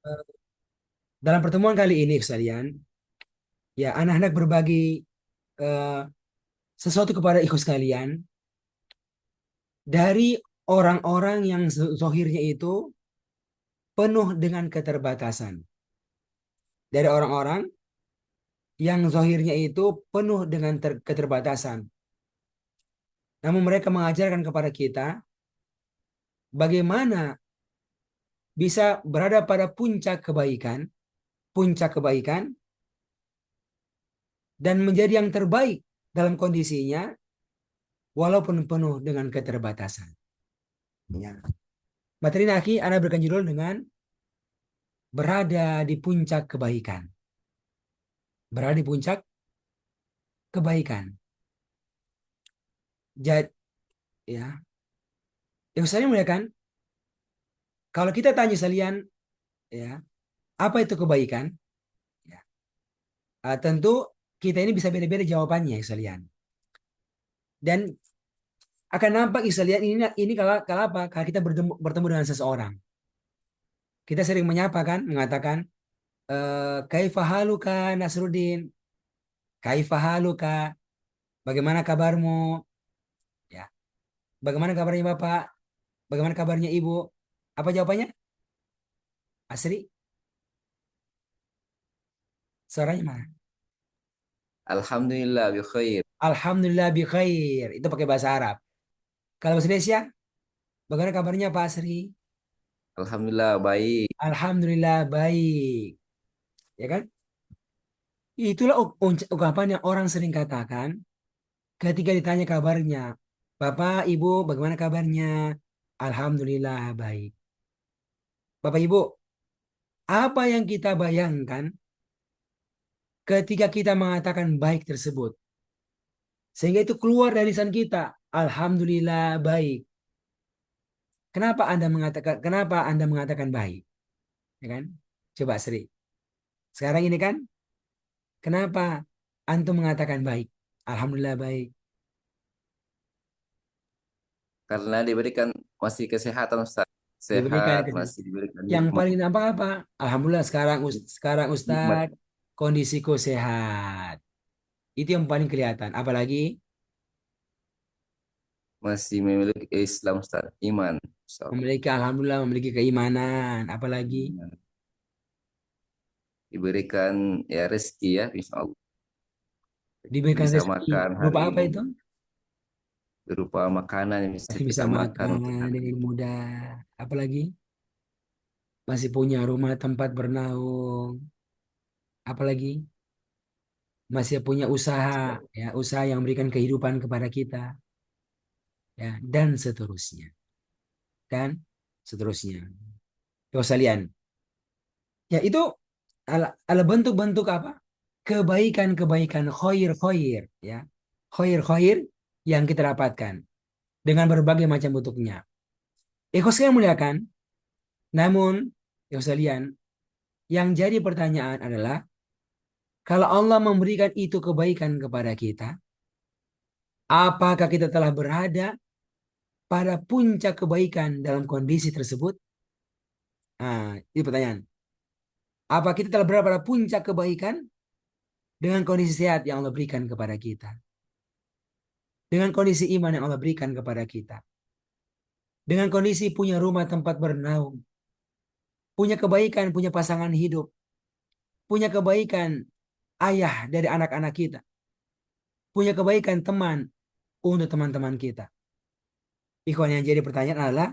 Eh, Dalam pertemuan kali ini, sekalian, ya anak-anak berbagi eh, sesuatu kepada ikhwas sekalian dari orang-orang yang zohirnya itu penuh dengan keterbatasan. Dari orang-orang yang zohirnya itu penuh dengan keterbatasan. Namun mereka mengajarkan kepada kita bagaimana bisa berada pada puncak kebaikan dan menjadi yang terbaik dalam kondisinya walaupun penuh dengan keterbatasan. Ya. Materi Naki Anda berikan judul dengan berada di puncak kebaikan. Berada di puncak kebaikan. Jadi ya, yang saya muliakan, kalau kita tanya sekalian, ya, apa itu kebaikan? Ya, tentu kita ini bisa beda-beda jawabannya ya sekalian. Dan akan nampak ya sekalian ini kalau apa? Kalau kita bertemu dengan seseorang, kita sering menyapa kan, mengatakan, kaifa haluka Nasruddin, kaifa haluka, bagaimana kabarmu? Ya, bagaimana kabarnya Bapak? Bagaimana kabarnya Ibu? Apa jawabannya? Asri, suaranya mana? Alhamdulillah bi khair. Alhamdulillah bi khair. Itu pakai bahasa Arab. Kalau bahasa Indonesia, bagaimana kabarnya Pak Asri? Alhamdulillah baik. Alhamdulillah baik. Ya kan? Itulah ungkapan yang orang sering katakan ketika ditanya kabarnya. Bapak, Ibu, bagaimana kabarnya? Alhamdulillah baik. Bapak, Ibu, apa yang kita bayangkan ketika kita mengatakan baik tersebut? Sehingga itu keluar dari lisan kita. Alhamdulillah baik. Kenapa Anda mengatakan baik? Ya kan? Coba Sri. Sekarang ini kan, kenapa antum mengatakan baik? Alhamdulillah baik. Karena diberikan masih kesehatan Ustaz. Diberikan Sehat, kesehatan. masih diberikan Yang nikmat. paling nampak apa? Alhamdulillah sekarang Nikmat Ustaz kondisiku sehat. Itu yang paling kelihatan. Apalagi masih memiliki Islam Ustaz. Iman. Insyaallah. memiliki keimanan. Apalagi Diberikan ya rezeki ya insyaallah. diberikan Bisa rezeki. makan Berupa hari apa ini. itu? Berupa makanan yang bisa Masih bisa kita makan makan untuk hari dengan ini. mudah. Apalagi masih punya rumah tempat bernaung. Apalagi masih punya usaha, ya usaha yang memberikan kehidupan kepada kita, ya dan seterusnya, dan seterusnya. Terus kalian, ya itu ala bentuk-bentuk apa? Kebaikan-kebaikan khoir-khoir, ya khoir-khoir yang kita dapatkan dengan berbagai macam bentuknya. Ikhwas yang muliakan, namun ya sekalian, yang jadi pertanyaan adalah kalau Allah memberikan itu kebaikan kepada kita, apakah kita telah berada pada puncak kebaikan dalam kondisi tersebut? Nah, itu pertanyaan. Apa kita telah berada pada puncak kebaikan dengan kondisi sehat yang Allah berikan kepada kita? Dengan kondisi iman yang Allah berikan kepada kita? Dengan kondisi punya rumah tempat bernaung? Punya kebaikan, punya pasangan hidup? Punya kebaikan ayah dari anak-anak kita? Punya kebaikan teman untuk teman-teman kita? Ikhwan, yang jadi pertanyaan adalah,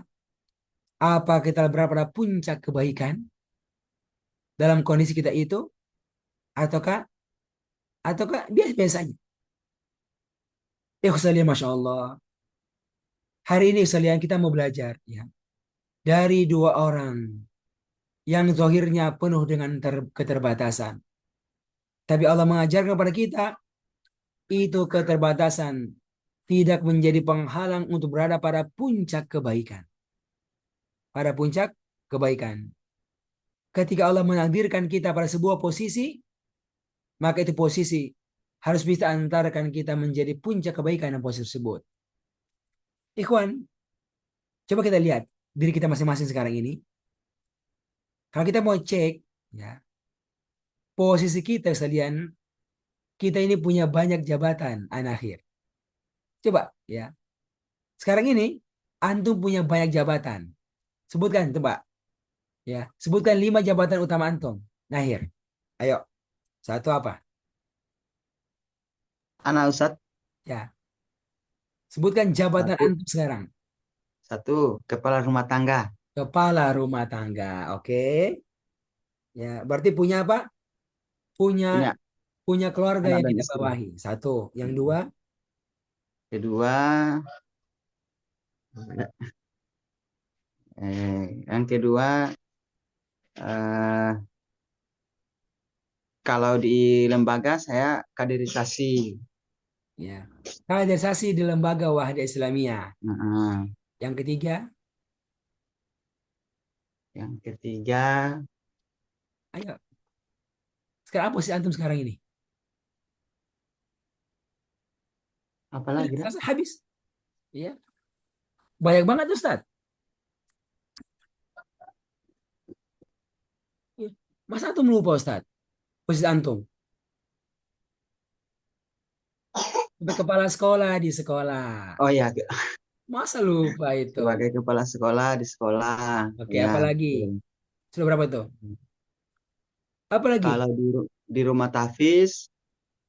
apa kita berada pada puncak kebaikan dalam kondisi kita itu? Ataukah ataukah biasa-biasa saja? Sekalian, Masya Allah. Hari ini sekalian kita mau belajar ya dari dua orang yang zahirnya penuh dengan keterbatasan. Tapi Allah mengajarkan kepada kita itu keterbatasan tidak menjadi penghalang untuk berada pada puncak kebaikan. Pada puncak kebaikan. Ketika Allah menakdirkan kita pada sebuah posisi, maka itu posisi harus bisa antarkan kita menjadi puncak kebaikan yang posisi tersebut. Ikhwan, coba kita lihat diri kita masing-masing sekarang ini. Kalau kita mau cek, ya, posisi kita sekalian, kita ini punya banyak jabatan akhir. Coba, ya. Sekarang ini, antum punya banyak jabatan. Sebutkan, coba, ya. Sebutkan 5 jabatan utama antum. Akhir. Ayo, satu apa? Anak Ustadz, Ya, sebutkan jabatan satu, antum sekarang. satu kepala rumah tangga, Kepala rumah tangga, oke. Ya, berarti punya apa? Punya punya punya keluarga anak yang dan kita istri. bawahi. Satu, yang dua, Kedua, yang kedua, eh, kalau di lembaga saya kaderisasi. ya. Kaderisasi di lembaga Wahda Islamiyah. Nah, Yang ketiga, yang ketiga, ayo. Sekarang apa sih antum sekarang ini? Udah, apalagi dah? selesai, habis. Ya, banyak banget Ustaz. Ya. Masa antum lupa Ustaz? Posisi antum. Sampai kepala sekolah di sekolah. Oh ya, Masa lupa itu? sebagai kepala sekolah di sekolah. Oke, Ya, apa lagi? betul. Sudah berapa tuh? Apa lagi? Kalau di rumah tahfiz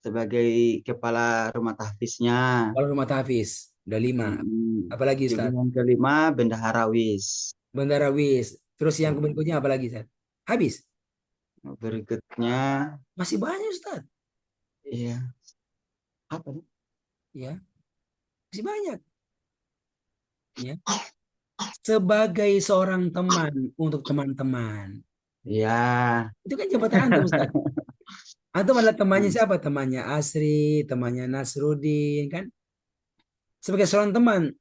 sebagai kepala rumah tahfiznya. Kalau rumah tahfiz, udah 5. Mm, Apa lagi Juga Ustaz? yang kelima bendahara WIS. Bendara Wis. Terus yang berikutnya Mm, apa lagi Ustaz? Habis. Berikutnya, Masih banyak Ustaz. iya, apa nih? Ya, masih banyak. Ya. Sebagai seorang teman untuk teman-teman. Iya, Itu kan jabatan antum Ustaz. Antum adalah temannya siapa? Temannya Asri, temannya Nasrudin, kan? Sebagai seorang teman.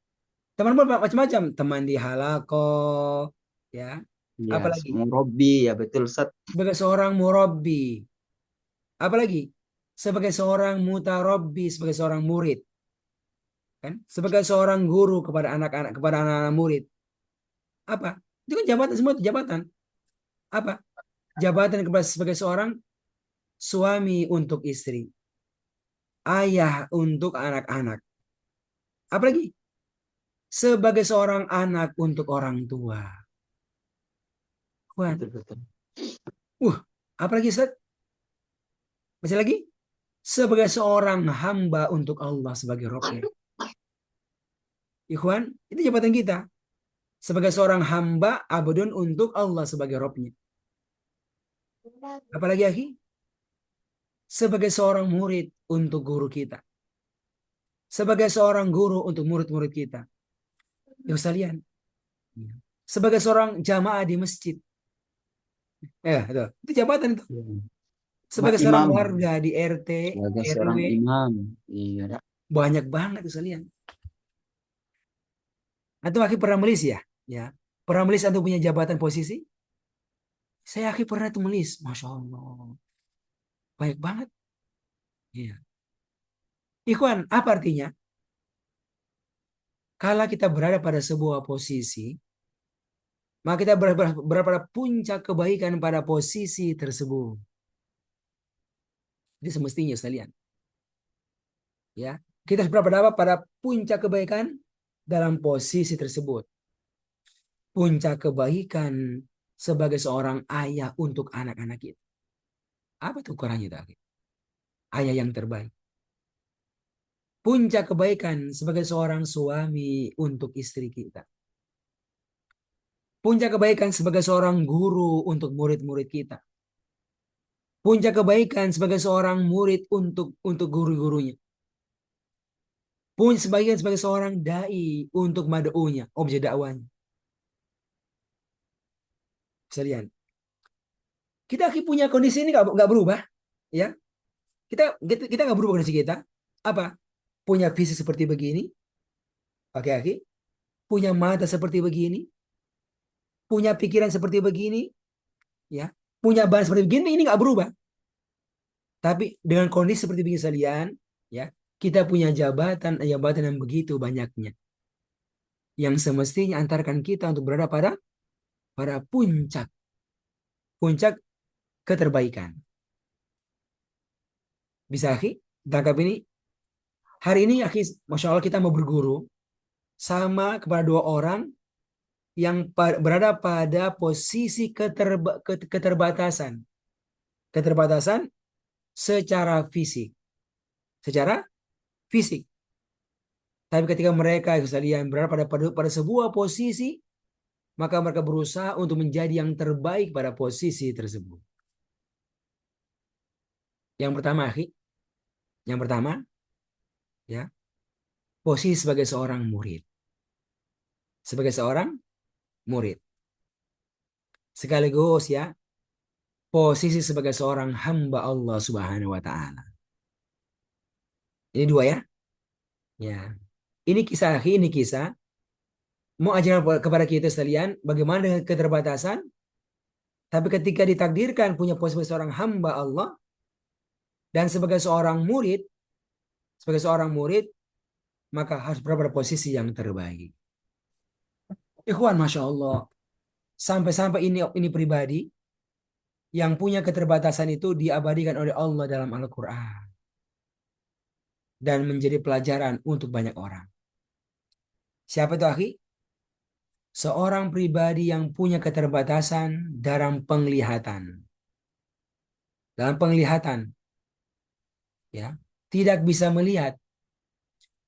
Teman macam-macam. Teman di halako, ya. iya, Apalagi? murabbi ya betul Ustaz. Sebagai seorang murabbi. Apalagi? Sebagai seorang mutarabbi, sebagai seorang murid. Kan? Sebagai seorang guru kepada anak-anak, kepada anak-anak murid. Apa? Itu kan jabatan, semua itu jabatan. Apa? Jabatan kepada sebagai seorang suami untuk istri. Ayah untuk anak-anak. Apalagi? Sebagai seorang anak untuk orang tua. Kawan. Betul betul. Uh, apalagi Ustaz? Masih lagi? Sebagai seorang hamba untuk Allah sebagai Robnya. Ikhwan, itu jabatan kita. Sebagai seorang hamba abdun untuk Allah sebagai Robnya. Apalagi akhi? Sebagai seorang murid untuk guru kita. Sebagai seorang guru untuk murid-murid kita. Ya sekalian. Sebagai seorang jamaah di masjid. Itu jabatan itu. Iya. Sebagai seorang Imam warga di RT, sebagai RW. seorang imam. Iya, Dak. Banyak banget itu sekalian. Antum akhi pernah melis ya? Ya. Pernah melis antum punya jabatan posisi? Saya akhi pernah tuh melis. Masya Allah. Banyak banget. Iya. Ikhwan, apa artinya? Kalau kita berada pada sebuah posisi, maka kita berada pada puncak kebaikan pada posisi tersebut. Jadi semestinya sekalian. Ya. Kita harus berada pada puncak kebaikan dalam posisi tersebut. Puncak kebaikan sebagai seorang ayah untuk anak-anak kita. Apa tuh ukurannya itu? Ayah yang terbaik. Puncak kebaikan sebagai seorang suami untuk istri kita. Puncak kebaikan sebagai seorang guru untuk murid-murid kita. Puncak kebaikan sebagai seorang murid untuk guru-gurunya. Puncak sebagai seorang dai untuk mad'unya, objek dakwanya. Sekalian. Kita punya kondisi ini nggak berubah, ya. Kita nggak berubah kondisi kita. Apa? Punya visi seperti begini, oke. Punya mata seperti begini, punya pikiran seperti begini, ya. Punya bahan seperti begini, ini nggak berubah. Tapi dengan kondisi seperti begini sekalian, ya, kita punya jabatan yang begitu banyaknya, yang semestinya antarkan kita untuk berada pada puncak puncak keterbaikan. Bisa akhi? Tangkap ini. Hari ini akhi, Masya Allah kita mau berguru sama kepada dua orang yang berada pada posisi keterbatasan. Keterbatasan secara fisik. Secara fisik. Tapi ketika mereka sekalian berada pada sebuah posisi, maka mereka berusaha untuk menjadi yang terbaik pada posisi tersebut. Yang pertama, akhi, yang pertama, ya, posisi sebagai seorang murid. Sebagai seorang murid. Sekaligus ya, posisi sebagai seorang hamba Allah Subhanahu wa taala. Ini dua ya. Ya. Ini kisah, akhi, ini kisah mau ajar kepada kita sekalian bagaimana dengan keterbatasan, tapi ketika ditakdirkan punya posisi sebagai seorang hamba Allah dan sebagai seorang murid maka harus berada pada posisi yang terbaik. Ikhwan, Masya Allah, sampai-sampai ini pribadi yang punya keterbatasan itu diabadikan oleh Allah dalam Al-Quran dan menjadi pelajaran untuk banyak orang. Siapa itu, akhi? Seorang pribadi yang punya keterbatasan dalam penglihatan. Dalam penglihatan, ya, tidak bisa melihat,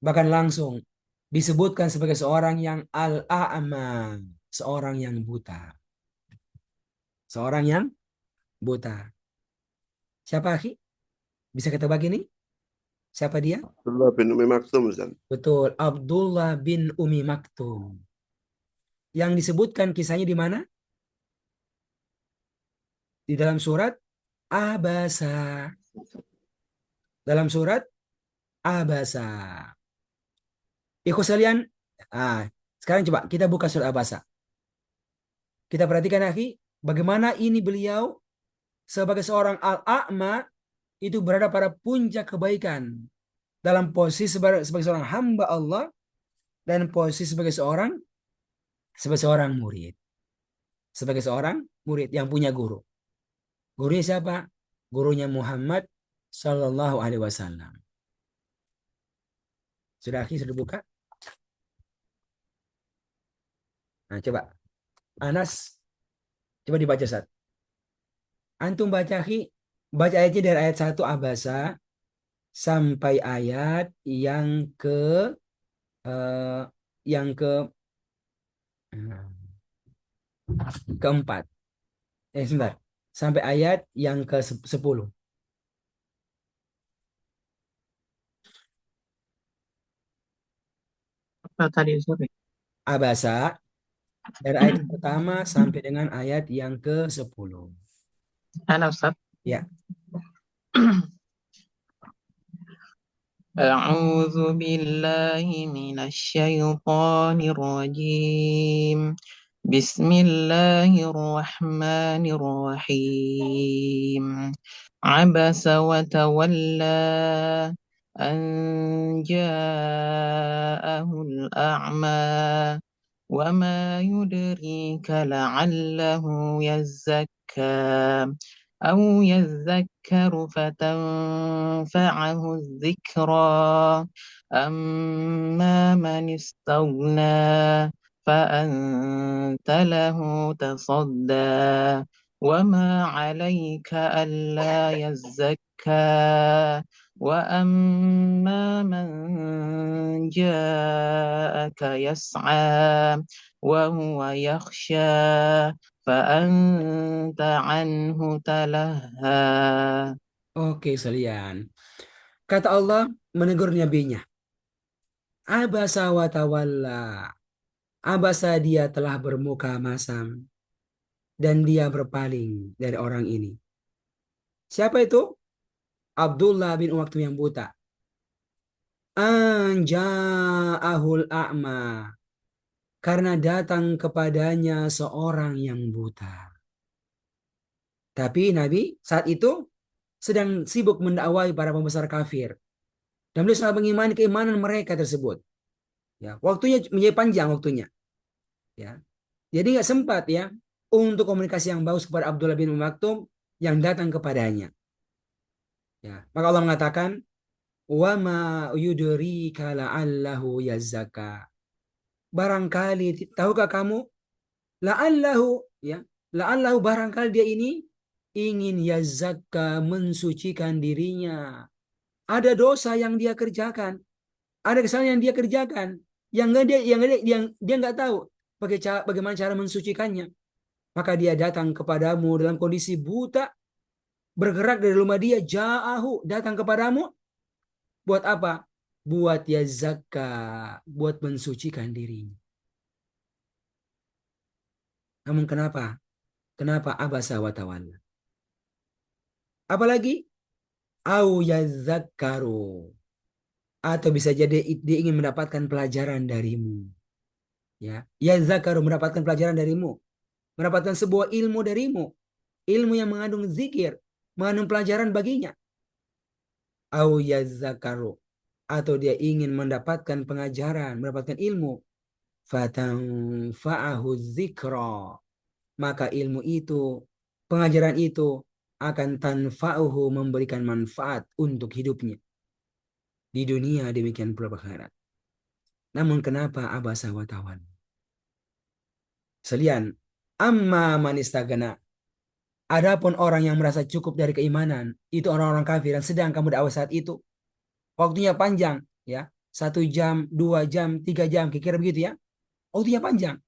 bahkan langsung disebutkan sebagai seorang yang al-a'ma, seorang yang buta. Seorang yang buta. Siapa, akhi? Bisa kita bagi ini? Siapa dia? Abdullah bin Umi Maktum, Ustaz. Betul, Abdullah bin Umi Maktum. Yang disebutkan kisahnya di mana? Di dalam surat Abasa. Dalam surat Abasa. Ikut sekalian. Sekarang coba kita buka surat Abasa. Kita perhatikan, akhi, bagaimana ini beliau sebagai seorang al-a'ma itu berada pada puncak kebaikan dalam posisi sebagai seorang hamba Allah dan posisi sebagai seorang murid. Sebagai seorang murid yang punya guru. Gurunya siapa? Gurunya Muhammad Sallallahu Alaihi Wasallam. Sudah, akhi, sudah buka? Nah, coba. Anas, coba dibaca, Ustaz. Antum baca, akhi. Baca ayatnya dari ayat 1 Abasa sampai ayat yang ke eh, yang keempat. Sebentar. Sampai ayat yang ke-10. Apa tadi sorry? Abasa dari ayat yang pertama sampai dengan ayat yang ke-10. Ana Ustaz. Ya. أعوذ بالله من الشيطان الرجيم بسم الله الرحمن الرحيم عبس وتولى أن جاءه الأعمى وما يدريك لعله يزكى أو يذكر فتنفعه الذكرى أما من استغنى فأنت له تصدى وما عليك ألا يزكى وأما من جاءك يسعى وهو يخشى فأنت عنه تلهى. Oke, sekalian. Kata Allah menegur nabinya. Abasa wa tawalla. Abasa, dia telah bermuka masam dan dia berpaling dari orang ini. Siapa itu? Abdullah bin Umaktum yang buta. Anja'ahul a'ma. Karena datang kepadanya seorang yang buta. Tapi Nabi saat itu sedang sibuk mendakwai para pembesar kafir. Dan beliau sangat mengimani keimanan mereka tersebut. Ya, waktunya menjadi panjang waktunya. Ya. Jadi nggak sempat ya untuk komunikasi yang bagus kepada Abdullah bin Maktum yang datang kepadanya. Ya, maka Allah mengatakan, wa ma yudrika la'allahu yazakka. Barangkali tahukah kamu la'allahu, ya, la'allahu barangkali dia ini ingin yazakka, mensucikan dirinya. Ada dosa yang dia kerjakan, ada kesalahan yang dia kerjakan, yang dia nggak tahu bagaimana cara mensucikannya. Maka dia datang kepadamu dalam kondisi buta, bergerak dari rumah dia, ja'ahu, datang kepadamu. Buat apa? Buat yazakka, buat mensucikan dirinya. Namun kenapa? Kenapa abasa wa tawalla? Apalagi au yazakkaru, atau bisa jadi dia ingin mendapatkan pelajaran darimu. Ya, yazakkaru, mendapatkan pelajaran darimu, mendapatkan sebuah ilmu darimu, ilmu yang mengandung zikir, mengandung pelajaran baginya. Au yazakkaru, atau dia ingin mendapatkan pengajaran, mendapatkan ilmu. Fatanfa'ahu dzikra, maka ilmu itu, pengajaran itu akan tanfa'uhu, memberikan manfaat untuk hidupnya di dunia, demikian pula akhirat. Namun kenapa abasa wa tawalla? Selian, amma man istagana, adapun orang yang merasa cukup dari keimanan, itu orang-orang kafir yang sedang kamu dakwah saat itu. Waktunya panjang, ya, 1 jam, 2 jam, 3 jam, kira-kira begitu ya. Waktunya panjang.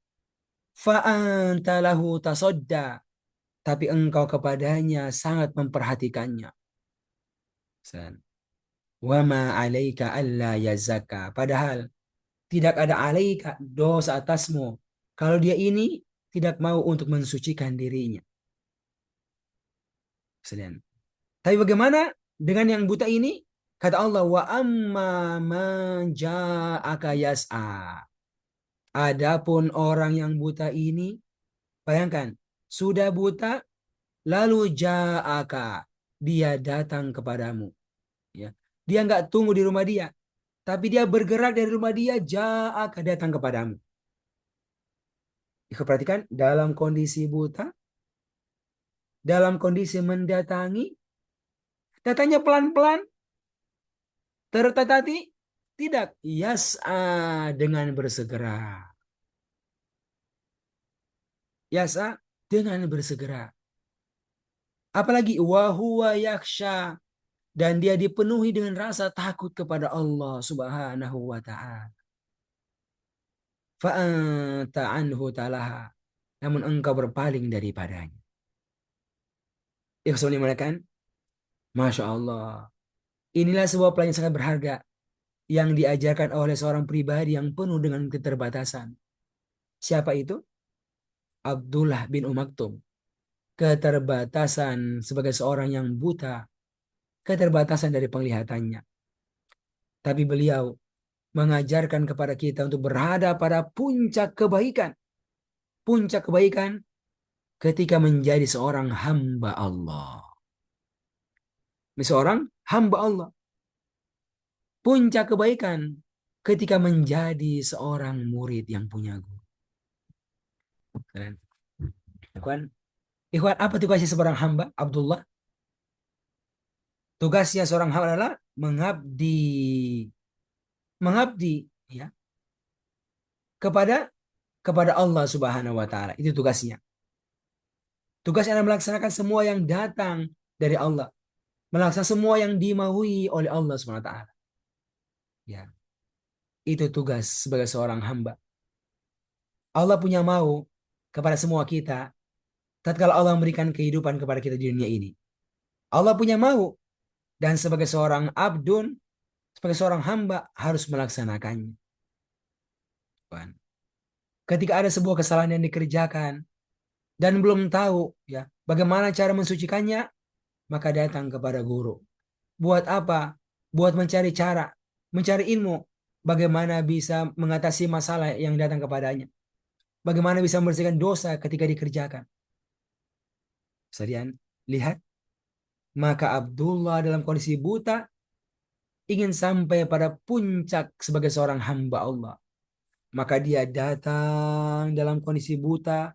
Fa'anta lahu tasodda, tapi engkau kepadanya sangat memperhatikannya. Wa ma alaika alla yazakka, padahal tidak ada alaika, dosa atasmu, kalau dia ini tidak mau untuk mensucikan dirinya. Tapi bagaimana dengan yang buta ini? Kata Allah, wa amma man ja'aka yas'a. Adapun orang yang buta ini, bayangkan, sudah buta, lalu ja'aka, dia datang kepadamu. Ya. Dia nggak tunggu di rumah dia, tapi dia bergerak dari rumah dia, ja'aka, datang kepadamu. Perhatikan, dalam kondisi buta, dalam kondisi mendatangi, datangnya pelan-pelan, tertata-tati, tidak, yas'a, dengan bersegera. Yas'a, dengan bersegera. Apalagi wahuwa yakhsha, dan dia dipenuhi dengan rasa takut kepada Allah Subhanahu wa ta'ala. Fa'anta anhu talaha, namun engkau berpaling daripadanya. Ikhwan dimanakan? Masya Allah. Inilah sebuah pelajaran sangat berharga yang diajarkan oleh seorang pribadi yang penuh dengan keterbatasan. Siapa itu? Abdullah bin Maktum. Keterbatasan sebagai seorang yang buta, keterbatasan dari penglihatannya. Tapi beliau mengajarkan kepada kita untuk berada pada puncak kebaikan. Puncak kebaikan ketika menjadi seorang hamba Allah. Seorang hamba Allah. Puncak kebaikan ketika menjadi seorang murid yang punya guru. Ikhwan, apa tugasnya seorang hamba? Abdullah. Tugasnya seorang hamba adalah mengabdi, ya, kepada Allah Subhanahu wa taala. Itu tugasnya. Tugasnya adalah melaksanakan semua yang datang dari Allah, melaksanakan semua yang dimaui oleh Allah Subhanahu wa taala. Ya. Itu tugas sebagai seorang hamba. Allah punya mau kepada semua kita tatkala Allah memberikan kehidupan kepada kita di dunia ini. Allah punya mau, dan sebagai seorang abdun, sebagai seorang hamba harus melaksanakannya. Ketika ada sebuah kesalahan yang dikerjakan dan belum tahu, ya, bagaimana cara mensucikannya, maka datang kepada guru. Buat apa? Buat mencari cara, mencari ilmu, bagaimana bisa mengatasi masalah yang datang kepadanya. Bagaimana bisa membersihkan dosa ketika dikerjakan. Sedian, lihat. Maka Abdullah dalam kondisi buta ingin sampai pada puncak sebagai seorang hamba Allah. Maka dia datang dalam kondisi buta,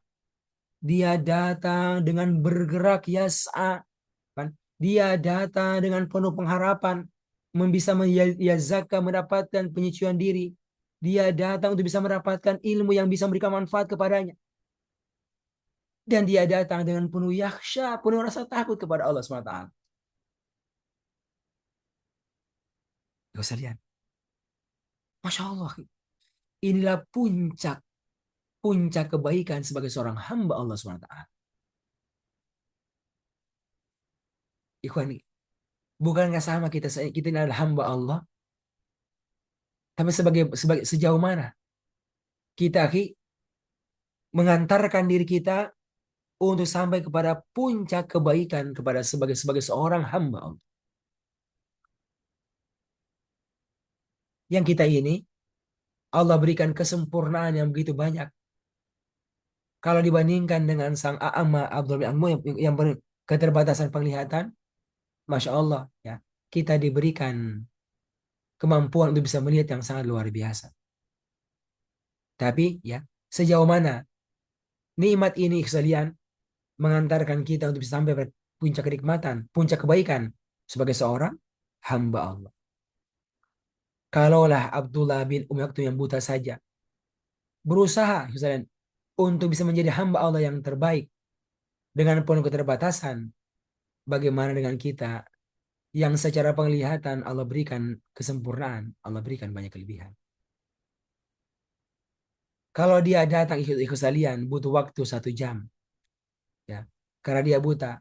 Dia datang dengan bergerak yas'a, kan? Dia datang dengan penuh pengharapan, bisa yazakka, mendapatkan penyucian diri. Dia datang untuk bisa mendapatkan ilmu yang bisa memberikan manfaat kepadanya. Dan dia datang dengan penuh yakhsha, penuh rasa takut kepada Allah SWT. Gak usah lihat. Masya Allah. Inilah puncak kebaikan sebagai seorang hamba Allah SWT. Ikhwan, bukankah sama kita ini adalah hamba Allah? Tapi sejauh mana kita mengantarkan diri kita untuk sampai kepada puncak kebaikan kepada sebagai seorang hamba Allah. Yang kita ini Allah berikan kesempurnaan yang begitu banyak. Kalau dibandingkan dengan sang a'amma Abdul bin Ammu yang keterbatasan penglihatan, Masya Allah, ya, kita diberikan kemampuan untuk bisa melihat yang sangat luar biasa. Tapi ya, sejauh mana nikmat ini sekalian mengantarkan kita untuk bisa sampai pada puncak kenikmatan, puncak kebaikan sebagai seorang hamba Allah. Kalaulah Abdullah bin Maktum yang buta saja berusaha sekalian untuk bisa menjadi hamba Allah yang terbaik dengan penuh keterbatasan, bagaimana dengan kita yang secara penglihatan Allah berikan kesempurnaan, Allah berikan banyak kelebihan. Kalau dia datang ikut sekalian butuh waktu 1 jam, ya, karena dia buta,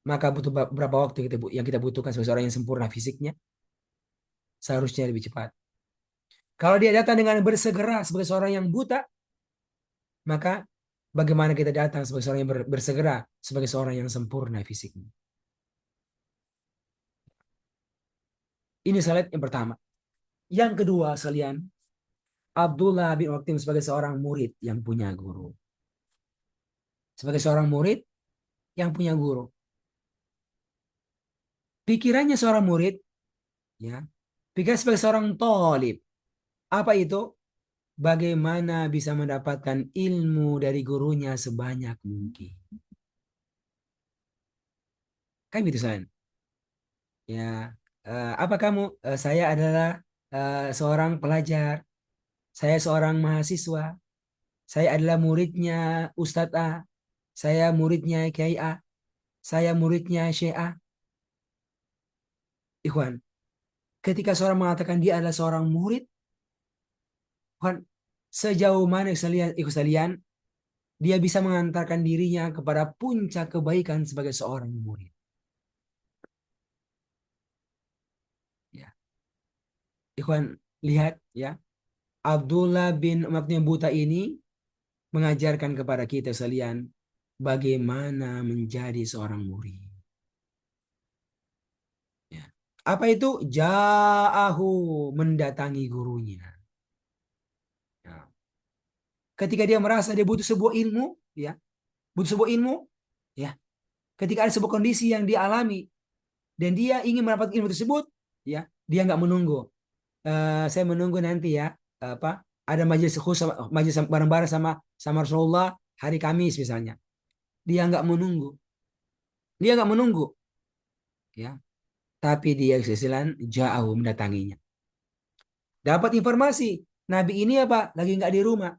maka butuh berapa waktu yang kita butuhkan sebagai seorang yang sempurna fisiknya? Seharusnya lebih cepat. Kalau dia datang dengan bersegera sebagai seorang yang buta, maka bagaimana kita datang sebagai seorang yang bersegera sebagai seorang yang sempurna fisiknya? Ini slide yang pertama. Yang kedua sekalian, Abdullah bin Maktum sebagai seorang murid yang punya guru. Sebagai seorang murid yang punya guru. Pikirannya seorang murid, ya, pikiran sebagai seorang thalib. Apa itu? Bagaimana bisa mendapatkan ilmu dari gurunya sebanyak mungkin. Kan gitu, sayang. Ya, apa kamu? Saya adalah seorang pelajar. Saya seorang mahasiswa. Saya adalah muridnya Ustadz A. Saya muridnya Kiai A. Saya muridnya Syekh A. Ikhwan, ketika seorang mengatakan dia adalah seorang murid, ikhwan, sejauh mana ikut sekalian, dia bisa mengantarkan dirinya kepada puncak kebaikan sebagai seorang murid. Ya. Ikhwan, lihat ya. Abdullah bin Maktum buta ini mengajarkan kepada kita sekalian bagaimana menjadi seorang murid. Ya. Apa itu? Ja'ahu, mendatangi gurunya. Ya. Ketika dia merasa dia butuh sebuah ilmu, ya, butuh sebuah ilmu, ya. Ketika ada sebuah kondisi yang dia alami dan dia ingin mendapatkan ilmu tersebut, ya, dia nggak menunggu. Saya menunggu nanti ya, apa? Ada majelis khusus, majelis bareng-bareng sama Rasulullah hari Kamis misalnya. Dia nggak menunggu. Dia nggak menunggu, ya. Tapi dia sesilan jauh mendatanginya. Dapat informasi, Nabi ini apa? Lagi nggak di rumah.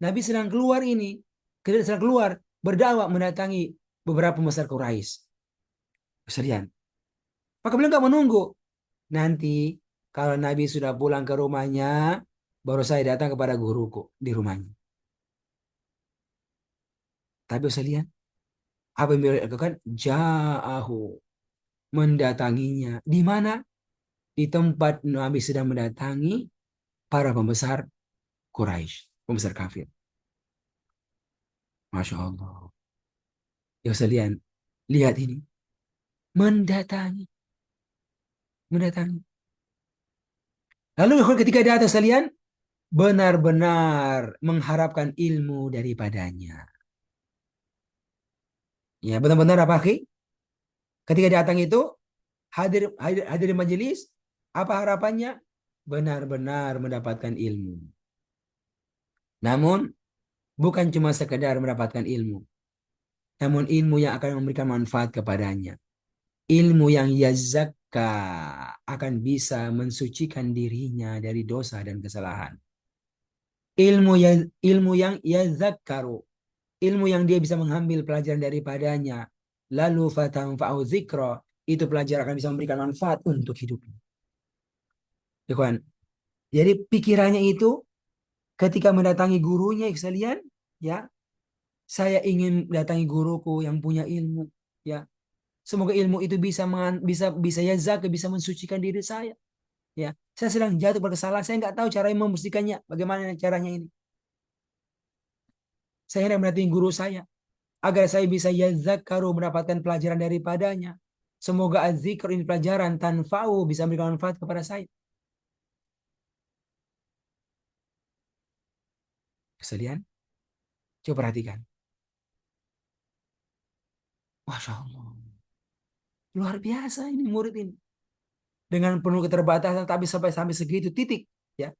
Nabi sedang keluar ini, sedang keluar berdakwah mendatangi beberapa pembesar Quraisy. Kesedihan. Maka beliau nggak menunggu. Nanti kalau Nabi sudah pulang ke rumahnya, baru saya datang kepada guruku di rumahnya. Tapi sekalian, apa yang beliau lakukan? Ja'ahu, mendatanginya. Di mana? Di tempat Nabi sedang mendatangi para pembesar Quraisy, pembesar kafir. Masya Allah. Ya sekalian, lihat ini. Mendatangi. Lalu ketika datang sekalian, benar-benar mengharapkan ilmu daripadanya. Ya, benar-benar apa, Ki? Ketika datang itu, hadir di majelis, apa harapannya? Benar-benar mendapatkan ilmu. Namun, bukan cuma sekedar mendapatkan ilmu. namun ilmu yang akan memberikan manfaat kepadanya. Ilmu yang yazakka akan bisa mensucikan dirinya dari dosa dan kesalahan. Ilmu yang yazakkaru, ilmu yang dia bisa mengambil pelajaran daripadanya. Lalu fatanfa'u dzikra, itu pelajaran akan bisa memberikan manfaat untuk hidupnya. Ya kan? Jadi pikirannya itu ketika mendatangi gurunya sekalian, ya, saya ingin mendatangi guruku yang punya ilmu, ya. Semoga ilmu itu bisa yazak, bisa mensucikan diri saya. Ya, saya sedang jatuh berkesalahan, saya nggak tahu cara membersihkannya. Bagaimana caranya ini? Saya hendak mendatangi guru saya agar saya bisa yazakkaru, mendapatkan pelajaran daripadanya. Semoga az-zikr, ini pelajaran tanfa'u, bisa memberikan manfaat kepada saya. Kesedihan? Coba perhatikan. Masya Allah. Luar biasa ini murid ini. Dengan penuh keterbatasan tapi sampai segitu titik, ya.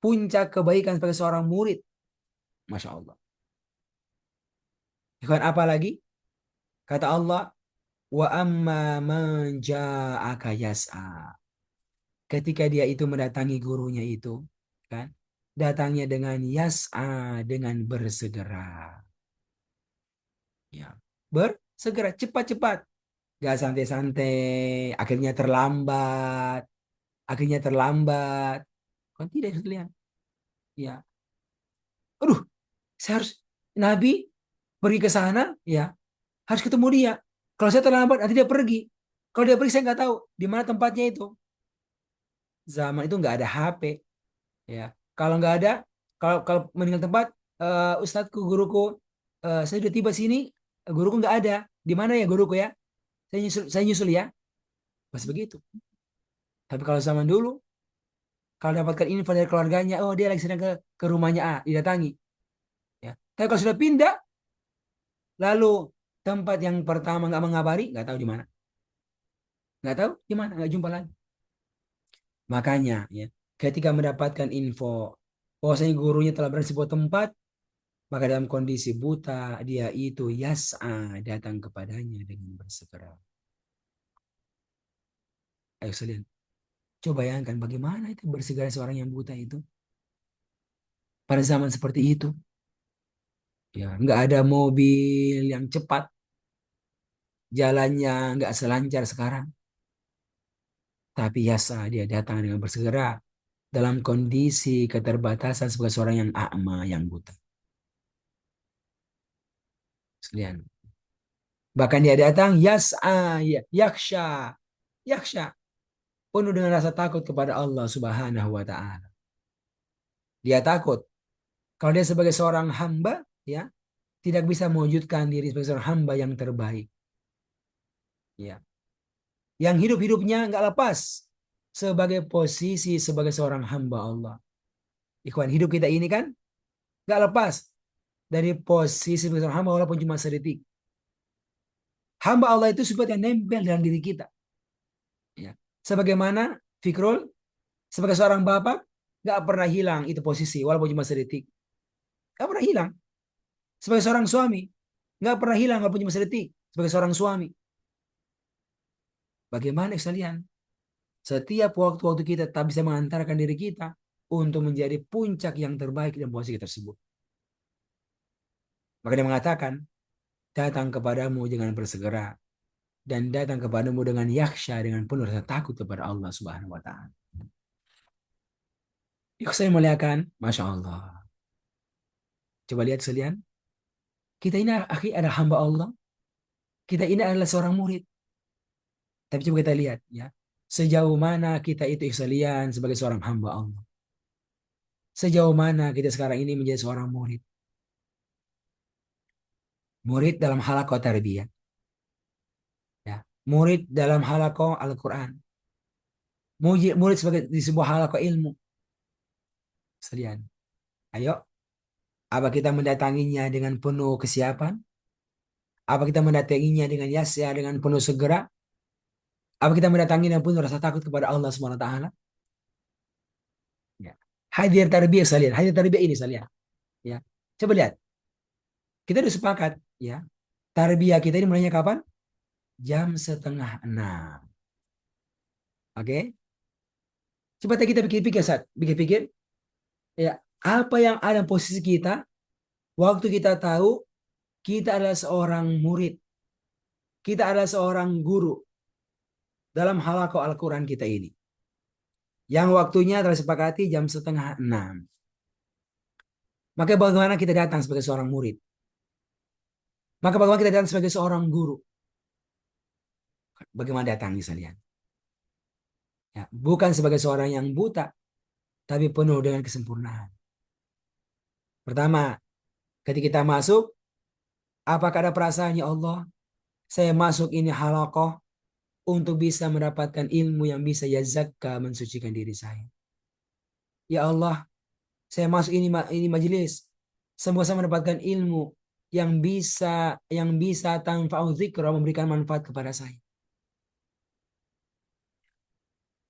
Puncak kebaikan sebagai seorang murid. Masya Allah. Ikhwan, apa lagi? Kata Allah, wa amma man ja'aka yas'a. Ketika dia itu mendatangi gurunya itu, kan? Datangnya dengan yas'a, dengan bersegera. Ya, bersegera, cepat-cepat. Gak santai-santai, akhirnya terlambat, Kan tidak sekalian. Ya, aduh, saya harus Nabi pergi ke sana, ya, harus ketemu dia. Kalau saya terlambat, nanti dia pergi. Kalau dia pergi, saya nggak tahu di mana tempatnya itu. Zaman itu nggak ada HP, ya. Kalau nggak ada, kalau meninggal tempat, ustadzku, guruku, saya sudah tiba sini, guruku nggak ada. Di mana ya guruku ya? Saya nyusul ya. Masih begitu. Tapi kalau zaman dulu, kalau dapatkan info dari keluarganya, oh dia lagi sedang ke rumahnya A, didatangi. Ya. Tapi kalau sudah pindah, lalu tempat yang pertama nggak mengabari, nggak tahu di mana. Nggak tahu di mana, nggak jumpa lagi. Makanya, ya, ketika mendapatkan info bahwasanya gurunya telah berada di sebuah tempat, maka dalam kondisi buta, dia itu yas'a, datang kepadanya dengan bersegera. Ayo sekalian, coba bayangkan bagaimana itu bersegera seorang yang buta itu pada zaman seperti itu. Ya, nggak ada mobil yang cepat, jalannya nggak selancar sekarang. Tapi yas'a, dia datang dengan bersegera dalam kondisi keterbatasan sebagai seorang yang a'ma, yang buta. Sekalian. Bahkan dia datang yas'a, yaksha, yaksha, penuh dengan rasa takut kepada Allah Subhanahu wa taala. Dia takut kalau dia sebagai seorang hamba, ya, tidak bisa mewujudkan diri sebagai seorang hamba yang terbaik. Ya. Yang hidup-hidupnya nggak lepas sebagai posisi sebagai seorang hamba Allah. Ikhwan, hidup kita ini kan nggak lepas dari posisi sebagai seorang hamba walaupun cuma sedetik. Hamba Allah itu seperti yang nempel dalam diri kita. Ya. Sebagaimana Fikrul sebagai seorang bapak nggak pernah hilang itu posisi walaupun cuma sedetik. Nggak pernah hilang. Sebagai seorang suami nggak pernah hilang walaupun cuma sedetik. Sebagai seorang suami. Bagaimana sekalian? Setiap waktu-waktu kita tak bisa mengantarkan diri kita untuk menjadi puncak yang terbaik dalam posisi tersebut. Maka dia mengatakan, datang kepadamu dengan bersegera dan datang kepadamu dengan yaksha, dengan penuh rasa takut kepada Allah Subhanahu wa taala. Yuk saya muliakan, Masya Allah. Coba lihat sekalian, kita ini adalah hamba Allah, kita ini adalah seorang murid. Tapi coba kita lihat, ya, sejauh mana kita itu sekalian sebagai seorang hamba Allah. Sejauh mana kita sekarang ini menjadi seorang murid. Murid dalam halaqah tarbiyah. Ya. Murid dalam halaqah Al-Quran. Murid sebagai di sebuah halaqah ilmu. Sekalian. Ayo, apa kita mendatanginya dengan penuh kesiapan? Apa kita mendatanginya dengan yasya, dengan penuh segera? Apa kita mendatanginya dengan penuh rasa takut kepada Allah Subhanahu wa taala? Ya. Hadir tarbiyah sekalian, hadir tarbiyah ini sekalian. Ya. Coba lihat. Kita sudah sepakat, ya. Tarbiyah kita ini mulainya kapan? Jam 5:30. Oke? Coba kita pikir-pikir, Sat. Pikir-pikir. Ya, apa yang ada di posisi kita waktu kita tahu kita adalah seorang murid, kita adalah seorang guru dalam halaqah Al-Quran kita ini. Yang waktunya telah sepakati jam 5:30. Maka bagaimana kita datang sebagai seorang murid? Maka bagaimana kita datang sebagai seorang guru? Bagaimana datang misalnya? Ya, bukan sebagai seorang yang buta, tapi penuh dengan kesempurnaan. Pertama, ketika kita masuk, apakah ada perasaan, ya Allah, saya masuk ini halaqah untuk bisa mendapatkan ilmu yang bisa yazakka, mensucikan diri saya. Ya Allah, saya masuk ini majelis, semoga saya mendapatkan ilmu yang bisa tanfa'u dzikra, memberikan manfaat kepada saya.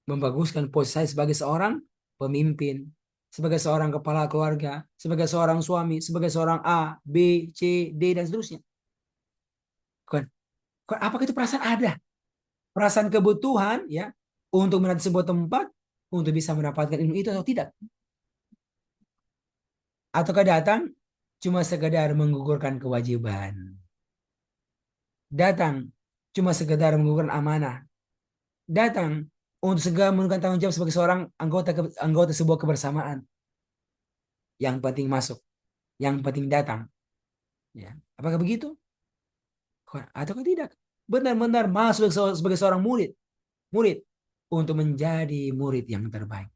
Membaguskan posisi saya sebagai seorang pemimpin, sebagai seorang kepala keluarga, sebagai seorang suami, sebagai seorang A, B, C, D, dan seterusnya. Apakah itu perasaan ada? Perasaan kebutuhan ya untuk mendatangi sebuah tempat untuk bisa mendapatkan ilmu itu atau tidak? Ataukah datang cuma sekedar menggugurkan kewajiban? Datang cuma sekedar menggugurkan amanah? Datang untuk segera menunaikan tanggung jawab sebagai seorang anggota sebuah kebersamaan? Yang penting masuk, yang penting datang. Ya, apakah begitu? Ataukah tidak? Benar-benar masuk sebagai seorang murid untuk menjadi murid yang terbaik.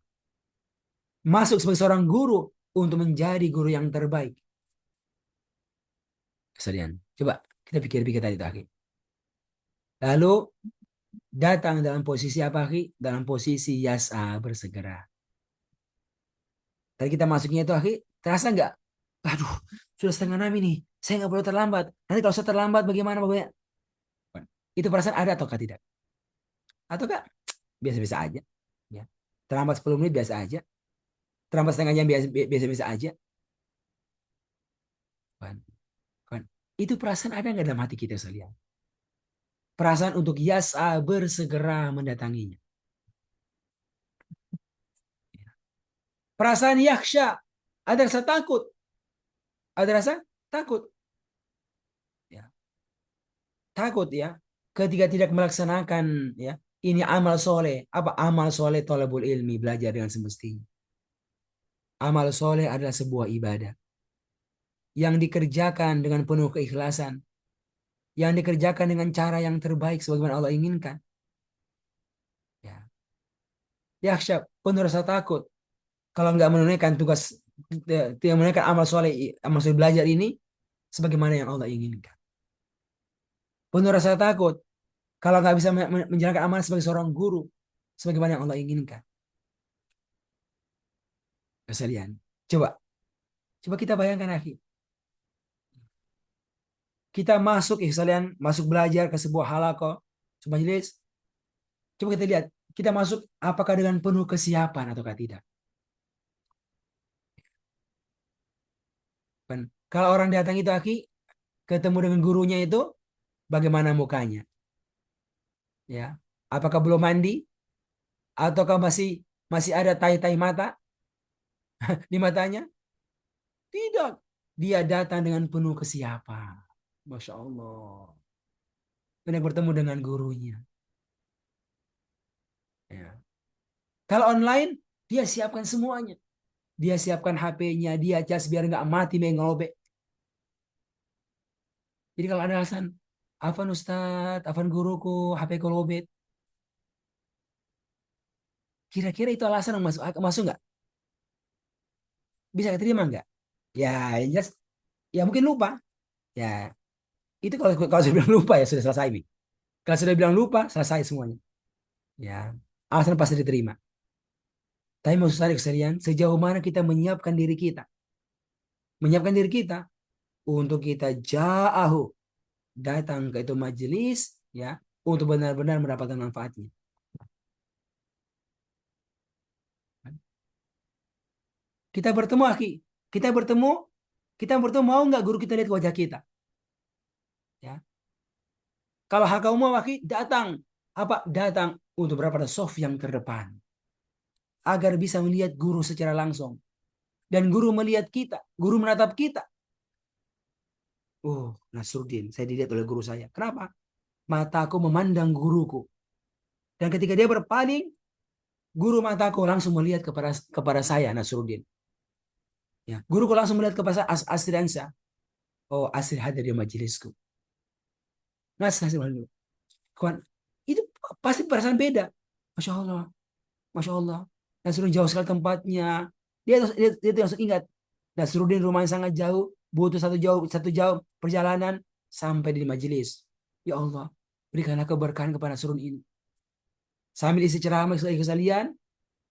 Masuk sebagai seorang guru untuk menjadi guru yang terbaik. Kesedihan. Coba kita pikir-pikir tadi. Lalu datang dalam posisi apa, Aki? Dalam posisi yasa, bersegera. Tadi kita masuknya itu, Aki, terasa nggak? Aduh, sudah 5:30 nih. Saya nggak boleh terlambat. Nanti kalau saya terlambat bagaimana? Itu perasaan ada ataukah tidak? Ataukah biasa-biasa aja? Ya. Terlambat 10 menit biasa aja. Terlambat setengah jam biasa-biasa aja. Kan? Itu perasaan ada nggak dalam hati kita sekalian? Perasaan untuk yasa, bersegera mendatanginya. Perasaan yakhsha, ada rasa takut. Ada rasa takut. Ya. Takut ya ketika tidak melaksanakan ya ini amal soleh. Apa amal soleh? Thalabul ilmi, belajar dengan semestinya. Amal soleh adalah sebuah ibadah yang dikerjakan dengan penuh keikhlasan, yang dikerjakan dengan cara yang terbaik sebagaimana Allah inginkan. Ya, yakhsha, penuh rasa takut kalau nggak menunaikan tugas, tidak menunaikan amal soleh belajar ini sebagaimana yang Allah inginkan. Penuh rasa takut kalau nggak bisa menjalankan amal sebagai seorang guru sebagaimana yang Allah inginkan. Kesalian. Coba kita bayangkan, akhi. Kita masuk sekalian, masuk belajar ke sebuah halaqah, majelis. Coba kita lihat, kita masuk apakah dengan penuh kesiapan ataukah tidak. Kan kalau orang datang itu, akhi, ketemu dengan gurunya itu bagaimana mukanya? Ya. Apakah belum mandi ataukah masih ada tai-tai mata di matanya? Tidak. Dia datang dengan penuh kesiapan. Masya Allah. Benar bertemu dengan gurunya. Ya. Kalau online, dia siapkan semuanya. Dia siapkan HP-nya, dia cas biar nggak mati mengelobek. Jadi kalau ada alasan, Afan Ustadz, Afan guruku, HP ku lobet. Kira-kira itu alasan yang masuk nggak? Bisa diterima nggak? Ya, just, ya mungkin lupa. Ya, itu kalau sudah bilang lupa ya sudah selesai nih. Kalau sudah bilang lupa, selesai semuanya. Ya, alasan pasti diterima. Tapi maksud saya sekalian, sejauh mana kita menyiapkan diri kita? Menyiapkan diri kita untuk kita jauh datang ke itu majelis ya untuk benar-benar mendapatkan manfaatnya. Kita bertemu, akhi. Kita bertemu mau nggak guru kita lihat wajah kita? Ya. Kalau hal kamu mau, akhi, datang. Apa? Datang untuk berada pada soft yang terdepan. Agar bisa melihat guru secara langsung. Dan guru melihat kita. Guru menatap kita. Oh, Nasruddin, saya dilihat oleh guru saya. Kenapa? Mataku memandang guruku. Dan ketika dia berpaling, guru mataku langsung melihat kepada saya, Nasruddin. Ya, guruku langsung melihat kepada Asri Ansa. Oh, Asri hadir di majelisku. Nasruddin dulu. Kawan, itu pasti perasaan beda. Masya Allah, Masya Allah. Nasruddin jauh sekali tempatnya. Dia langsung ingat. Nasruddin rumahnya sangat jauh, butuh satu jauh perjalanan sampai di majelis. Ya Allah, berikanlah keberkahan kepada Nasruddin ini. Sambil isi ceramah sekalian,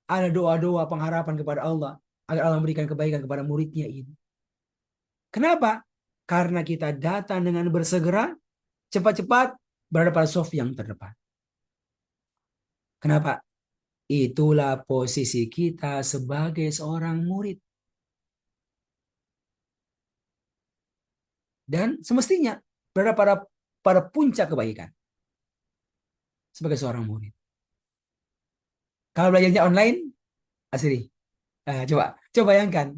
ada doa-doa pengharapan kepada Allah agar Allah memberikan kebaikan kepada muridnya ini. Kenapa? Karena kita datang dengan bersegera, cepat-cepat berada pada soft yang terdepan. Kenapa? Itulah posisi kita sebagai seorang murid. Dan semestinya berada pada puncak kebaikan sebagai seorang murid. Kalau belajarnya online, asli. Coba bayangkan.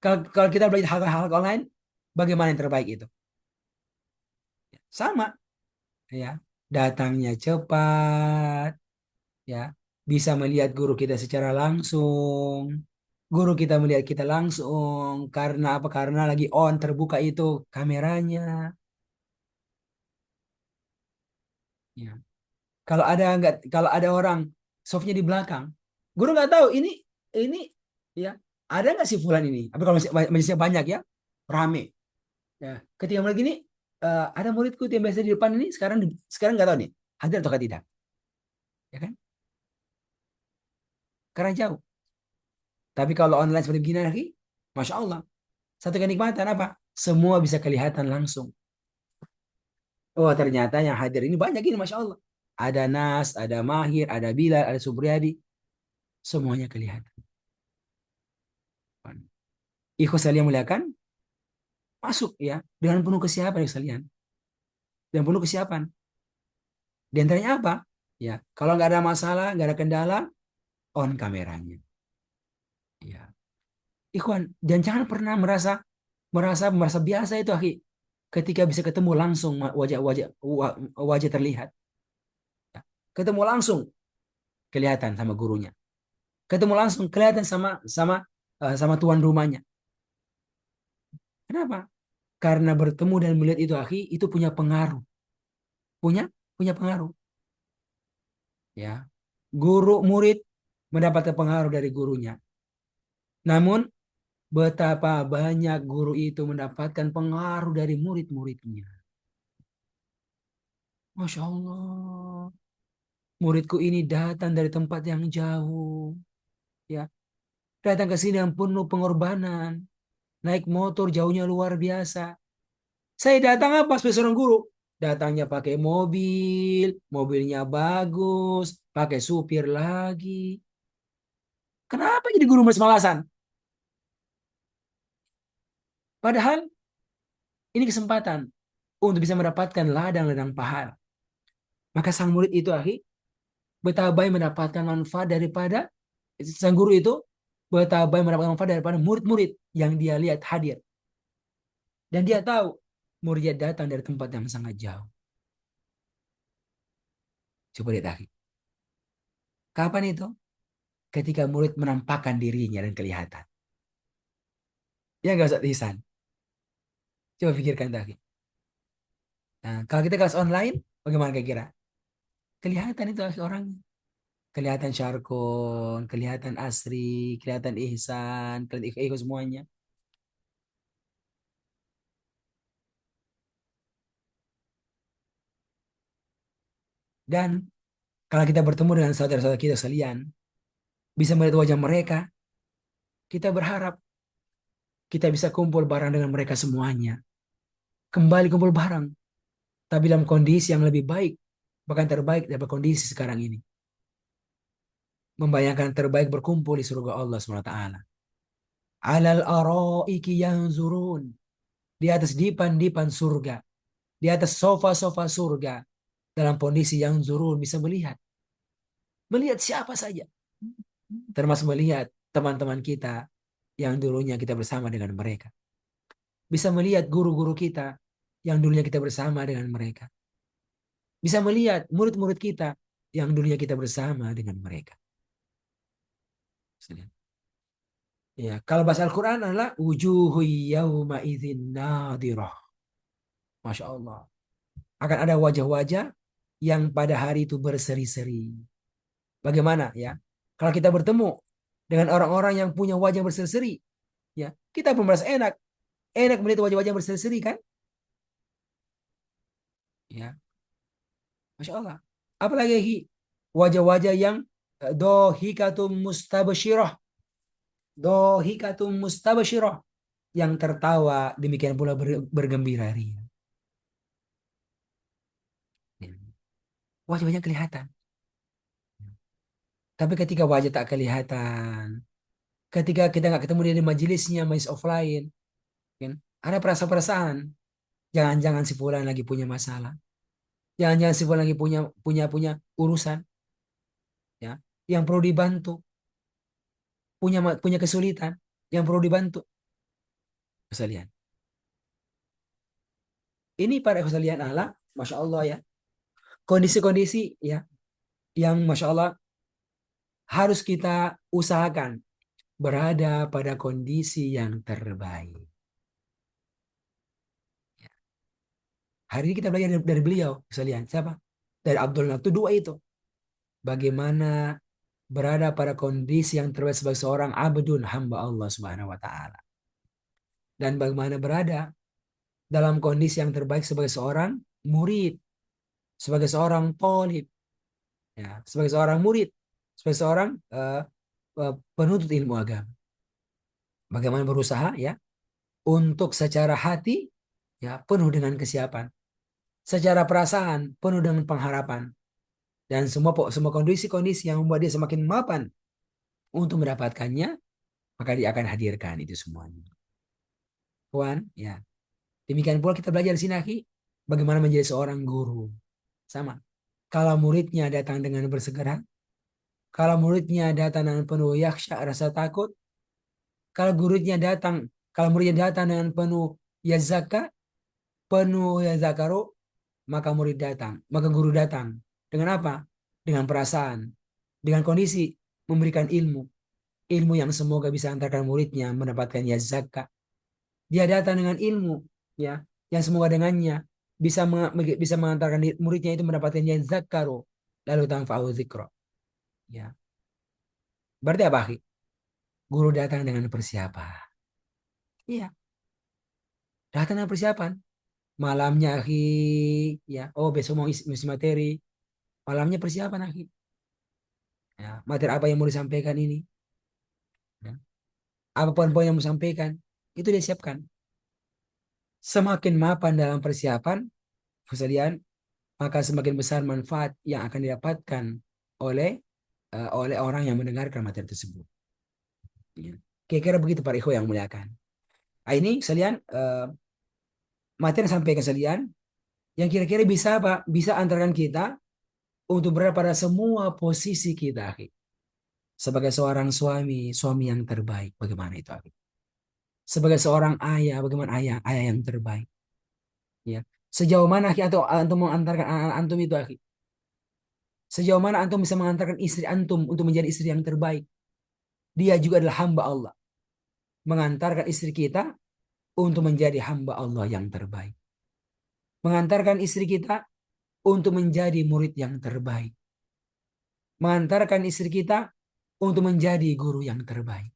Kalau kita belajar hal-hal online, bagaimana yang terbaik itu? Sama, ya. Datangnya cepat, ya. Bisa melihat guru kita secara langsung. Guru kita melihat kita langsung. Karena apa? Karena lagi on, terbuka itu kameranya. Ya. Kalau ada orang softnya di belakang, guru nggak tahu ini ya ada nggak sih fulan ini. Tapi kalau majelisnya banyak ya, rame. Ya, ketika mulai gini, ada muridku yang biasa di depan ini sekarang nggak tahu nih hadir atau tidak, ya kan? Karena jauh. Tapi kalau online seperti begini lagi, masya Allah, satu kenikmatan apa? Semua bisa kelihatan langsung. Oh ternyata yang hadir ini banyak ini, masya Allah. Ada Nas, ada Mahir, ada Bilal, ada Subriyadi, semuanya kelihatan. Ikhwas sekalian muliakan, masuk ya dengan penuh kesiapan ikhwas sekalian. Dan penuh kesiapan. Di antaranya apa? Ya, kalau nggak ada masalah, nggak ada kendala, on kameranya. Ya. Ikhwan, dan jangan pernah merasa biasa itu, akhi. Ketika bisa ketemu langsung wajah terlihat. Ya. Ketemu langsung kelihatan sama gurunya. Ketemu langsung kelihatan sama tuan rumahnya. Kenapa? Karena bertemu dan melihat itu, akhi, itu punya pengaruh. Punya pengaruh. Ya. Guru murid mendapatkan pengaruh dari gurunya. Namun betapa banyak guru itu mendapatkan pengaruh dari murid-muridnya. Masya Allah. Muridku ini datang dari tempat yang jauh. Ya, datang ke sini yang penuh pengorbanan. Naik motor jauhnya luar biasa. Saya datang apa sebagai seorang guru? Datangnya pakai mobil, mobilnya bagus, pakai supir lagi. Kenapa jadi guru malas-malasan? Padahal ini kesempatan untuk bisa mendapatkan ladang-ladang pahala. Maka sang murid itu, akhi, betapa baik mendapatkan manfaat daripada sang guru itu, betapa baik mendapatkan manfaat daripada murid-murid yang dia lihat hadir. Dan dia tahu muridnya datang dari tempat yang sangat jauh. Coba lihat, akhi. Kapan itu? Ketika murid menampakkan dirinya dan kelihatan. Ya nggak usah Ihsan. Coba pikirkan, akhi. Nah, kalau kita kelas online, bagaimana kira-kira? Kelihatan itu orangnya. Kelihatan Syarkon, kelihatan Asri, kelihatan Ihsan, kelihatan Ikhlas semuanya. Dan kalau kita bertemu dengan saudara-saudara kita sekalian, bisa melihat wajah mereka, kita berharap kita bisa kumpul bareng dengan mereka semuanya. Kembali kumpul bareng, tapi dalam kondisi yang lebih baik, bahkan terbaik daripada kondisi sekarang ini. Membayangkan terbaik berkumpul di surga Allah SWT. Alal araiki yanzurun. Di atas dipan-dipan surga. Di atas sofa-sofa surga. dalam kondisi yang zurun bisa melihat. Melihat siapa saja. Termasuk melihat teman-teman kita yang dulunya kita bersama dengan mereka. Bisa melihat guru-guru kita yang dulunya kita bersama dengan mereka. Bisa melihat murid-murid kita yang dulunya kita bersama dengan mereka. Ya, kalau bahasa Al-Quran adalah wujuhu yawma idzin nadirah. Masya Allah. Akan ada wajah-wajah yang pada hari itu berseri-seri. Bagaimana ya? Kalau kita bertemu dengan orang-orang yang punya wajah berseri-seri, ya, kita pun merasa enak. Enak melihat wajah-wajah berseri-seri kan? Ya, Masya Allah. Apalagi wajah-wajah yang dohikatum mustabsyirah. Dohikatum mustabsyirah. Yang tertawa, demikian pula bergembira ria. Ya. Wajah-wajah kelihatan. Tapi ketika wajah tak kelihatan, ketika kita nggak ketemu dia di majelisnya, majelis offline, kan? Ada perasaan-perasaan. Jangan-jangan si fulan lagi punya masalah. Jangan-jangan si fulan lagi punya urusan, ya, yang perlu dibantu, punya kesulitan, yang perlu dibantu. Kesalian. Ini para kesalian Allah, masya Allah ya. Kondisi-kondisi ya, yang masya Allah harus kita usahakan berada pada kondisi yang terbaik. Hari ini kita belajar dari beliau, sekalian. Siapa? Dari Abdul Naftu dua itu. Bagaimana berada pada kondisi yang terbaik sebagai seorang abdun, hamba Allah Subhanahu wa taala. Dan bagaimana berada dalam kondisi yang terbaik sebagai seorang murid, sebagai seorang thalib, ya, sebagai seorang murid, sebagai seorang penuntut ilmu agama. Bagaimana berusaha ya untuk secara hati ya penuh dengan kesiapan, secara perasaan penuh dengan pengharapan, dan semua kondisi-kondisi yang membuat dia semakin mapan untuk mendapatkannya, maka dia akan hadirkan itu semuanya. Puan, ya. Demikian pula kita belajar di sini, akhi, bagaimana menjadi seorang guru. Sama. Kalau muridnya datang dengan bersegera, kalau muridnya datang dengan penuh yakhsya, rasa takut, kalau muridnya datang dengan penuh yazaka, penuh yazakaru, maka guru datang. Dengan apa? Dengan perasaan, dengan kondisi memberikan ilmu. Ilmu yang semoga bisa antarkan muridnya mendapatkan yazaka. Dia datang dengan ilmu, ya, yang semoga dengannya bisa mengantarkan muridnya itu mendapatkan yazakaru, lalu tanfa'u dzikra. Ya. Berarti apa, akhi? Guru datang dengan persiapan. Iya, datang dengan persiapan. Malamnya, akhi, ya, oh besok mau isi materi. Malamnya persiapan, akhi. Ya, materi apa yang mau disampaikan ini? Ya. Apa poin-poin yang mau disampaikan? Itu dia siapkan. Semakin mapan dalam persiapan, kesediaan, maka semakin besar manfaat yang akan didapatkan oleh orang yang mendengarkan materi tersebut. Ya. Kira-kira begitu para ikhwan yang muliakan. Nah, ini sekalian materi yang sampaikan sekalian yang kira-kira bisa apa? Bisa antarkan kita untuk berada pada semua posisi kita, akhi. Sebagai seorang suami yang terbaik, bagaimana itu, akhi? Sebagai seorang ayah, bagaimana ayah yang terbaik? Ya. Sejauh mana, akhi, atau antum mengantarkan anak antum itu, akhi? Sejauh mana antum bisa mengantarkan istri antum untuk menjadi istri yang terbaik? Dia juga adalah hamba Allah. Mengantarkan istri kita untuk menjadi hamba Allah yang terbaik. Mengantarkan istri kita untuk menjadi murid yang terbaik. Mengantarkan istri kita untuk menjadi guru yang terbaik.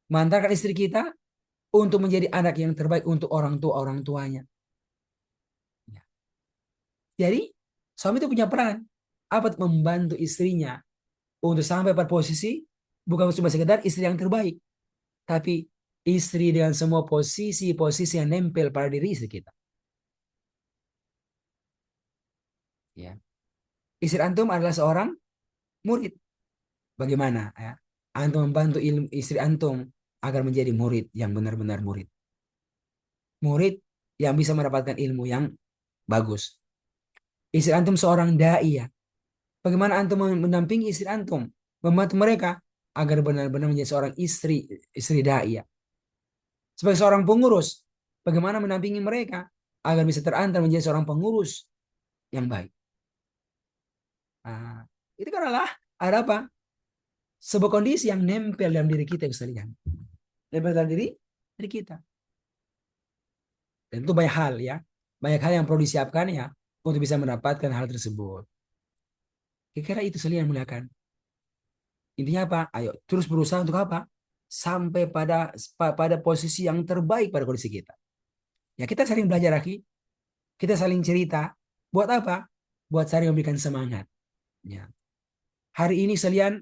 Mengantarkan istri kita untuk menjadi anak yang terbaik untuk orang tuanya. Ya. Jadi, suami itu punya peran. Apa? Membantu istrinya untuk sampai pada posisi bukan cuma sekedar istri yang terbaik, tapi istri dengan semua posisi yang nempel pada diri istri kita. Ya. Istri antum adalah seorang murid. Bagaimana? Ya? Antum membantu istri antum agar menjadi murid yang benar-benar murid. Murid yang bisa mendapatkan ilmu yang bagus. Istri antum seorang dai ya. Bagaimana antum mendampingi istri antum, membantu mereka agar benar-benar menjadi seorang istri dai ya. Sebagai seorang pengurus, bagaimana mendampingi mereka agar bisa terantar menjadi seorang pengurus yang baik. Nah, itu kan adalah ada apa? Sebuah kondisi yang nempel dalam diri kita sekalian. Nempel dalam diri kita. Dan itu banyak hal ya. Banyak hal yang perlu disiapkan ya untuk bisa mendapatkan hal tersebut. Kira-kira itu sekalian mulakan. Intinya apa? Ayo terus berusaha untuk apa? Sampai pada posisi yang terbaik pada kondisi kita. Ya kita saling belajar lagi, kita saling cerita. Buat apa? Buat saling memberikan semangat. Ya. Hari ini sekalian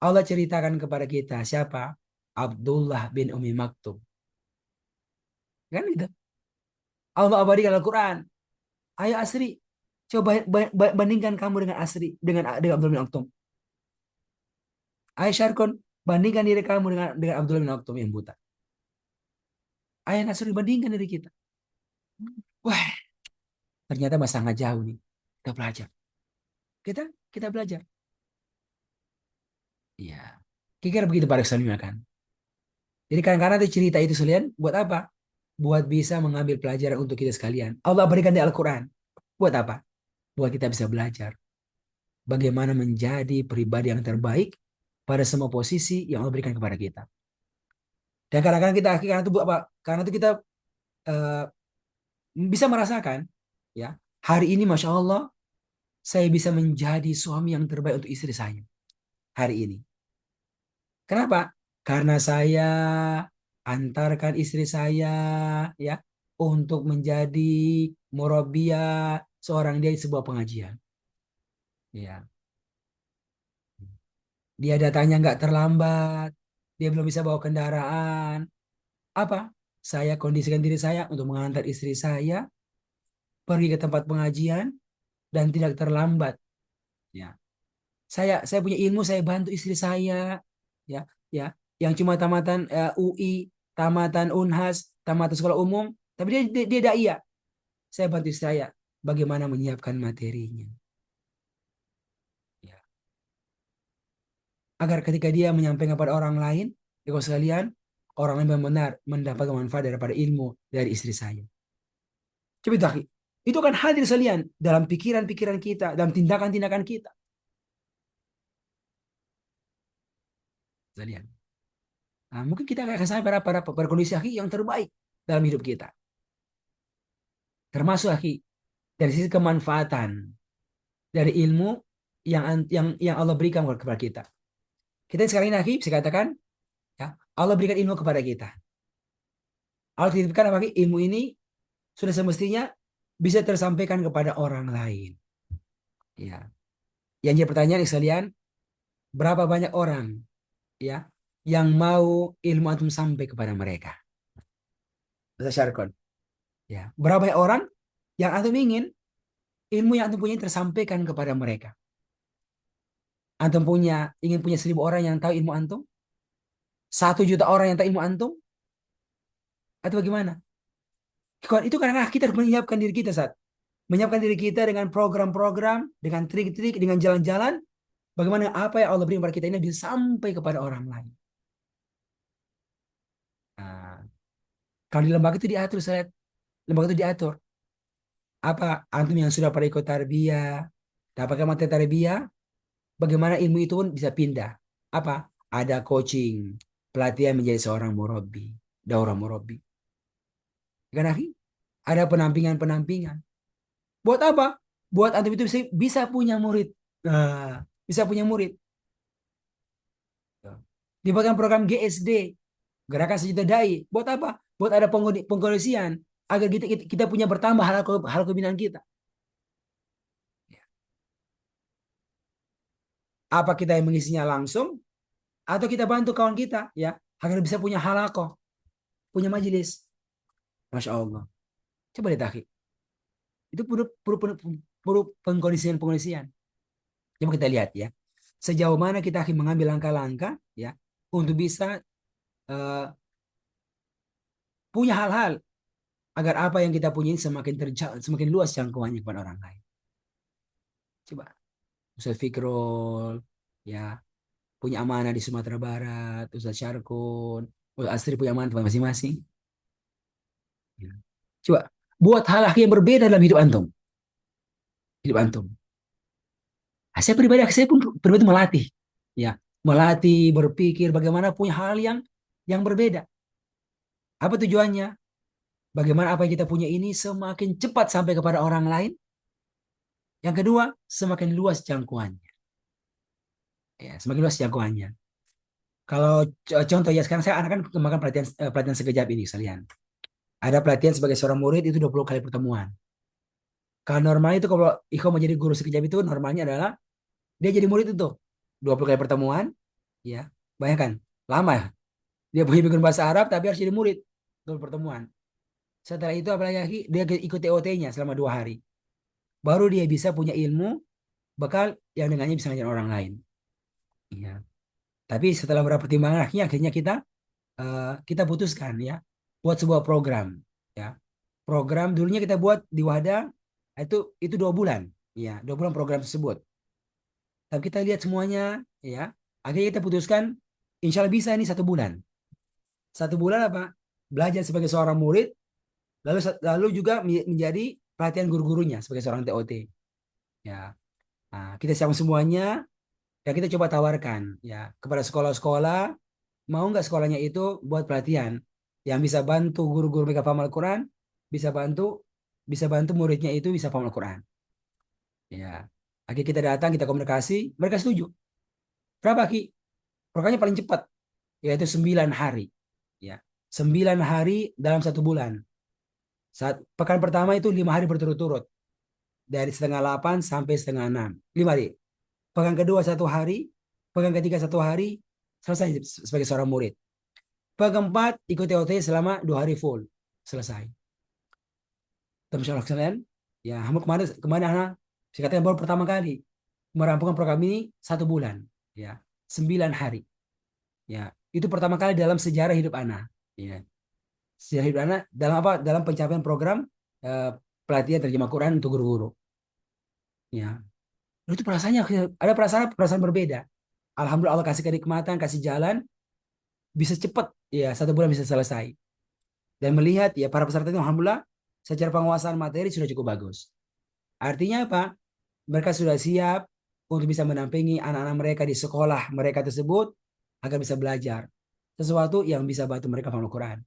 Allah ceritakan kepada kita siapa? Abdullah bin Umi Maktum. Kan gitu. Allah abadikan Al-Quran. Ayo Asri, coba bandingkan kamu dengan Asri, dengan Abdullah bin Maktum. Ayo Syarkon, bandingkan diri kamu dengan Abdullah bin Maktum yang buta. Ayo Nasri, bandingkan diri kita. Wah, ternyata masih sangat jauh nih. Kita belajar. Kita belajar. Iya. Kira-kira begitu Pak Reksanima kan. Jadi kadang-kadang cerita itu sekalian buat apa? Buat bisa mengambil pelajaran untuk kita sekalian. Allah berikan di Al-Quran. Buat apa? Buat kita bisa belajar. Bagaimana menjadi pribadi yang terbaik pada semua posisi yang Allah berikan kepada kita. Dan kadang-kadang karena itu apa? Karena itu kita eh, bisa merasakan, ya hari ini Masya Allah saya bisa menjadi suami yang terbaik untuk istri saya hari ini. Kenapa? Karena saya antarkan istri saya ya untuk menjadi murabbiah seorang dia di sebuah pengajian. Ya, dia datangnya nggak terlambat, dia belum bisa bawa kendaraan. Apa? Saya kondisikan diri saya untuk mengantar istri saya pergi ke tempat pengajian dan tidak terlambat. Ya, saya punya ilmu, saya bantu istri saya, ya, ya, yang cuma tamatan UI, tamatan Unhas, tamatan sekolah umum, tapi dia dai ya. Saya bantu istri saya bagaimana menyiapkan materinya, ya. Agar ketika dia menyampaikan kepada orang lain, ya sekalian, orang lain benar mendapat manfaat daripada ilmu dari istri saya. Coba itu kan hadir sekalian dalam pikiran-pikiran kita, dalam tindakan-tindakan kita. Sekalian. Nah, mungkin kita akan sampai pada kondisi akhi yang terbaik dalam hidup kita. Termasuk akhi dari sisi kemanfaatan dari ilmu yang Allah berikan kepada kita. Kita sekarang ini akhi bisa katakan ya, Allah berikan ilmu kepada kita. Allah titipkan apa akhi? Ilmu ini sudah semestinya bisa tersampaikan kepada orang lain. Ya. Yang jadi pertanyaan sekalian, berapa banyak orang ya yang mau ilmu antum sampai kepada mereka? Bisa Syarkon. Ya, berapa banyak orang yang antum ingin ilmu yang antum punya tersampaikan kepada mereka? Antum ingin punya 1.000 orang yang tahu ilmu antum? 1 juta orang yang tahu ilmu antum? Atau bagaimana? Itu karena kita harus menyiapkan diri kita saat menyiapkan diri kita dengan program-program, dengan trik-trik, dengan jalan-jalan. Bagaimana apa yang Allah beri kepada kita ini bisa sampai kepada orang lain. Nah, kalau di lembaga itu diatur, saya lembaga itu diatur. Apa antum yang sudah pada ikut tarbiyah, dapatkan materi tarbiyah, bagaimana ilmu itu pun bisa pindah. Apa? Ada coaching, pelatihan menjadi seorang murabbi, daurah murabbi. Kan akhi? Ada penampingan-penampingan. Buat apa? Buat antum itu bisa punya murid. Nah, bisa punya murid. Dibagikan program GSD, Gerakan Sejuta Dai. Buat apa? Buat ada pengkondisian agar kita punya bertambah hal kebinaan kita. Apa kita yang mengisinya langsung atau kita bantu kawan kita ya agar bisa punya halakoh, punya majelis. Masya Allah. Coba lihat akhi. Itu perlu pengkondisian. Coba kita lihat ya. Sejauh mana kita akan mengambil langkah-langkah ya untuk bisa uh, punya hal-hal agar apa yang kita punya semakin luas jangkauannya kepada orang lain. Coba Ustaz Fikrul, ya, punya amanah di Sumatera Barat, Ustaz Syarkun, Ustaz Asri punya amanah tempat masing-masing. Ya. Coba buat hal yang berbeda dalam hidup antum. Hidup antum. Nah, saya pribadi, saya pun pribadi melatih, ya, melatih berpikir bagaimana punya hal yang berbeda. Apa tujuannya? Bagaimana apa yang kita punya ini semakin cepat sampai kepada orang lain. Yang kedua, semakin luas jangkauannya. Ya, semakin luas jangkauannya. Kalau contoh ya, sekarang saya akan kembangkan pelatihan sekejap ini sekalian. Ada pelatihan sebagai seorang murid itu 20 kali pertemuan. Kalau normalnya itu kalau Iko menjadi guru sekejap itu normalnya adalah dia jadi murid itu 20 kali pertemuan, ya. Bayangkan, lama ya. Dia punya background bahasa Arab tapi harus jadi murid 20 pertemuan. Setelah itu apalagi dia ikut TOT-nya selama 2 hari. Baru dia bisa punya ilmu bekal yang dengannya bisa ngajar orang lain. Iya. Tapi setelah beberapa pertimbangan akhirnya kita putuskan ya buat sebuah program ya. Program dulunya kita buat di Wadah itu 2 bulan ya, 2 bulan program tersebut. Tapi kita lihat semuanya ya, akhirnya kita putuskan insya Allah bisa ini 1 bulan. 1 bulan apa? Belajar sebagai seorang murid, lalu juga menjadi pelatihan guru-gurunya sebagai seorang TOT. Ya, nah, kita siapkan semuanya ya, kita coba tawarkan ya kepada sekolah-sekolah, mau nggak sekolahnya itu buat pelatihan yang bisa bantu guru-guru mereka paham Al-Quran, bisa bantu muridnya itu bisa paham Al-Quran. Ya, akhirnya kita datang, kita komunikasi, mereka setuju. Berapa Ki? Programnya paling cepat, yaitu 9 hari. Ya, 9 hari dalam 1 bulan. Pekan pertama itu 5 hari berturut-turut. Dari setengah 8 sampai setengah 6. 5 hari. Pekan kedua 1 hari. Pekan ketiga 1 hari. Selesai sebagai seorang murid. Pekan keempat ikut TOT selama 2 hari full. Selesai. Terus kalian, ya, kemana saya katakan baru pertama kali merampungkan program ini 1 bulan. Ya, 9 hari. Ya, itu pertama kali dalam sejarah hidup Ana. Ya. Sejarah hidup Ana dalam apa? Dalam pencapaian program pelatihan terjemah Quran untuk guru-guru. Ya, itu perasaannya ada perasaan berbeda. Alhamdulillah Allah kasih kenikmatan, kasih jalan, bisa cepat ya 1 bulan bisa selesai. Dan melihat ya para peserta itu alhamdulillah secara penguasaan materi sudah cukup bagus. Artinya apa? Mereka sudah siap untuk bisa menampingi anak-anak mereka di sekolah mereka tersebut agar bisa belajar sesuatu yang bisa bantu mereka paham Al-Quran.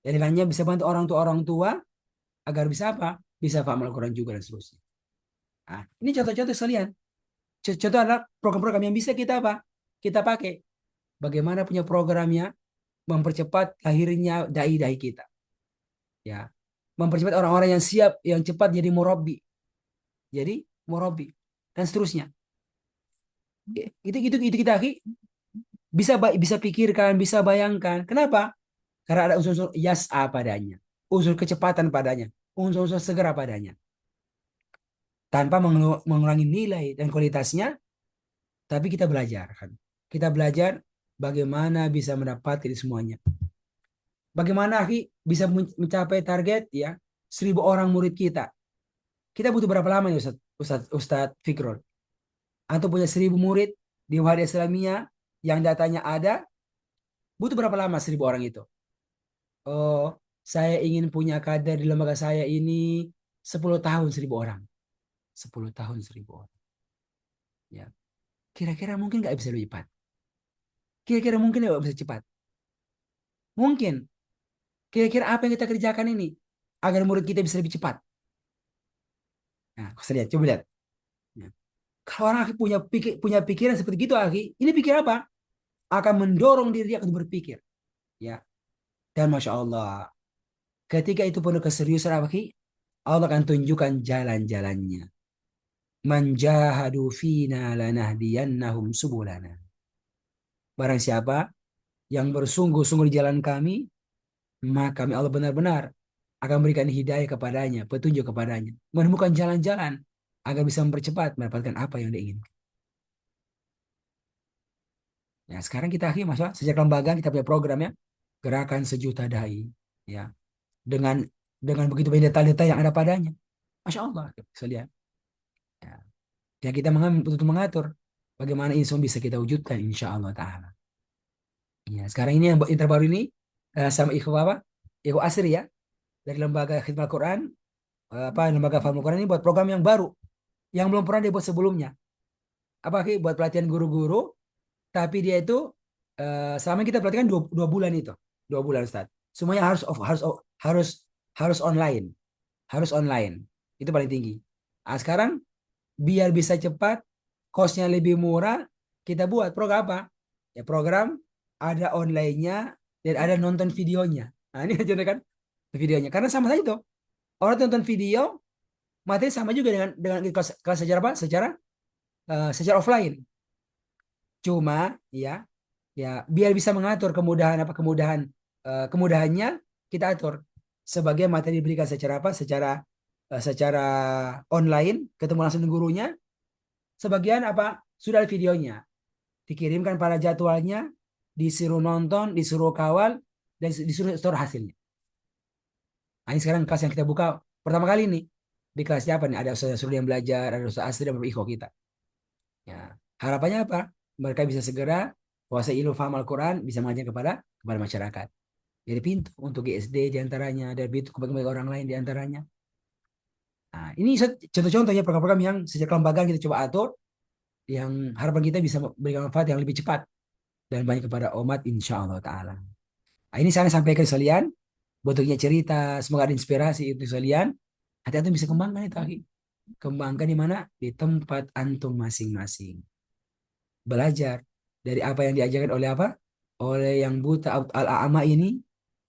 Dan lainnya bisa bantu orang tua agar bisa apa? Bisa paham Al-Quran juga dan seterusnya. Nah, ini contoh-contoh sekalian. Contoh adalah program-program yang bisa kita apa? Kita pakai. Bagaimana punya programnya mempercepat lahirnya dai-dai kita. Ya. Mempercepat orang-orang yang siap, yang cepat jadi murabbi. Jadi murabbi dan seterusnya. Itu kita bisa pikirkan, bisa bayangkan. Kenapa? Karena ada unsur-unsur yas'a padanya, unsur kecepatan padanya, unsur-unsur segera padanya. Tanpa mengurangi nilai dan kualitasnya, tapi kita belajar kan. Kita belajar bagaimana bisa mendapatkan semuanya. Bagaimana bisa mencapai target ya 1.000 orang murid kita. Kita butuh berapa lama ya Ustaz Fikrul? Antum punya 1.000 murid di Wadah Islamiyah yang datanya ada, butuh berapa lama 1.000 orang itu? Oh, saya ingin punya kader di lembaga saya ini 10 tahun 1.000 orang. 10 tahun 1.000 orang. Ya. Kira-kira mungkin nggak bisa lebih cepat? Kira-kira mungkin nggak bisa cepat? Mungkin. Kira-kira apa yang kita kerjakan ini agar murid kita bisa lebih cepat? Nah, saya lihat, coba lihat. Ya. Kalau orang punya pikiran seperti itu, ini pikir apa? Akan mendorong diri dia untuk berpikir. Ya. Dan Masya Allah, ketika itu penuh keseriusan Allah akan tunjukkan jalan-jalannya. Man jahadu fina lanahdiyannahum subulana. Barang siapa yang bersungguh-sungguh di jalan kami, maka kami Allah benar-benar akan berikan hidayah kepadanya, petunjuk kepadanya, menemukan jalan-jalan agar bisa mempercepat mendapatkan apa yang diinginkan. Ya, sekarang kita masalah sejak lembaga kita punya program ya, Gerakan Sejuta Dai, ya, dengan begitu banyak detail-detail yang ada padanya, Masya Allah, saya lihat. Ya. Ya kita untuk mengatur bagaimana ini semua bisa kita wujudkan insya Allah Ta'ala. Ya, sekarang ini yang terbaru ini sama Ikhwa apa? Ikhwa Asri ya dari lembaga Khidmat Quran lembaga Fahmul Quran ini buat program yang baru yang belum pernah dibuat sebelumnya. Apa Ki? Buat pelatihan guru-guru tapi dia itu selama kita pelatihan dua bulan itu 2 bulan Ustaz. Semuanya harus harus online, harus online. Itu paling tinggi. Nah, sekarang biar bisa cepat, costnya lebih murah, kita buat program apa? Ya program ada online-nya dan ada nonton videonya. Nah ini aja kan videonya. Karena sama saja itu. Orang tonton video, materi sama juga dengan kelas secara apa? Secara offline. Cuma ya ya biar bisa mengatur kemudahannya kita atur sebagai materi diberikan secara apa? Secara online, ketemu langsung dengan gurunya. Sebagian apa sudah ada videonya, dikirimkan pada jadwalnya, disuruh nonton, disuruh kawal, dan disuruh store hasilnya. Nah, ini sekarang kelas yang kita buka pertama kali nih. Di kelasnya apa nih? Ada Ustaz yang belajar, ada Ustaz Asri dan Bapak Iko kita. Ya, harapannya apa? Mereka bisa segera kuasai ilmu faham Al-Quran, bisa mengajar kepada masyarakat. Jadi pintu untuk GSD diantaranya, dan pintu kepada orang lain diantaranya. Nah, ini contoh-contohnya program-program yang sejak kelembagaan kita coba atur, yang harapan kita bisa memberikan manfaat yang lebih cepat dan banyak kepada umat insya Allah Ta'ala. Nah, ini saya sampaikan sekalian, bentuknya cerita, semoga ada inspirasi itu sekalian. Hati antum bisa kembangkan itu, akhi. Kembangkan di mana? Di tempat antum masing-masing. Belajar dari apa yang diajarkan oleh apa? Oleh yang buta al-a'ma ini,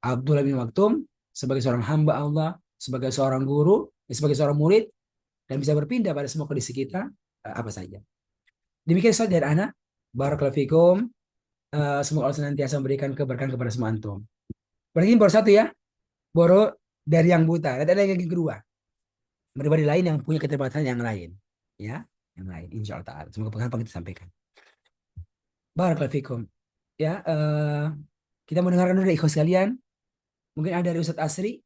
Abdullah bin Maktum, sebagai seorang hamba Allah, sebagai seorang guru, sebagai seorang murid, dan bisa berpindah pada semua kondisi kita, apa saja. Demikian saja dari anak. Barakallahu fikum. Semoga Allah senantiasa memberikan keberkahan kepada semua antum. Berarti ini baru satu ya. Baru dari yang buta. Dan ada yang kedua. Pribadi lain yang punya keterbatasan yang lain. Ya, yang lain. Insya Allah Ta'ala. Semoga pengalaman kita sampaikan. Barakallahu fikum. Ya, kita mendengarkan dulu dari ikhwas sekalian. Mungkin ada dari Ustadz Asri.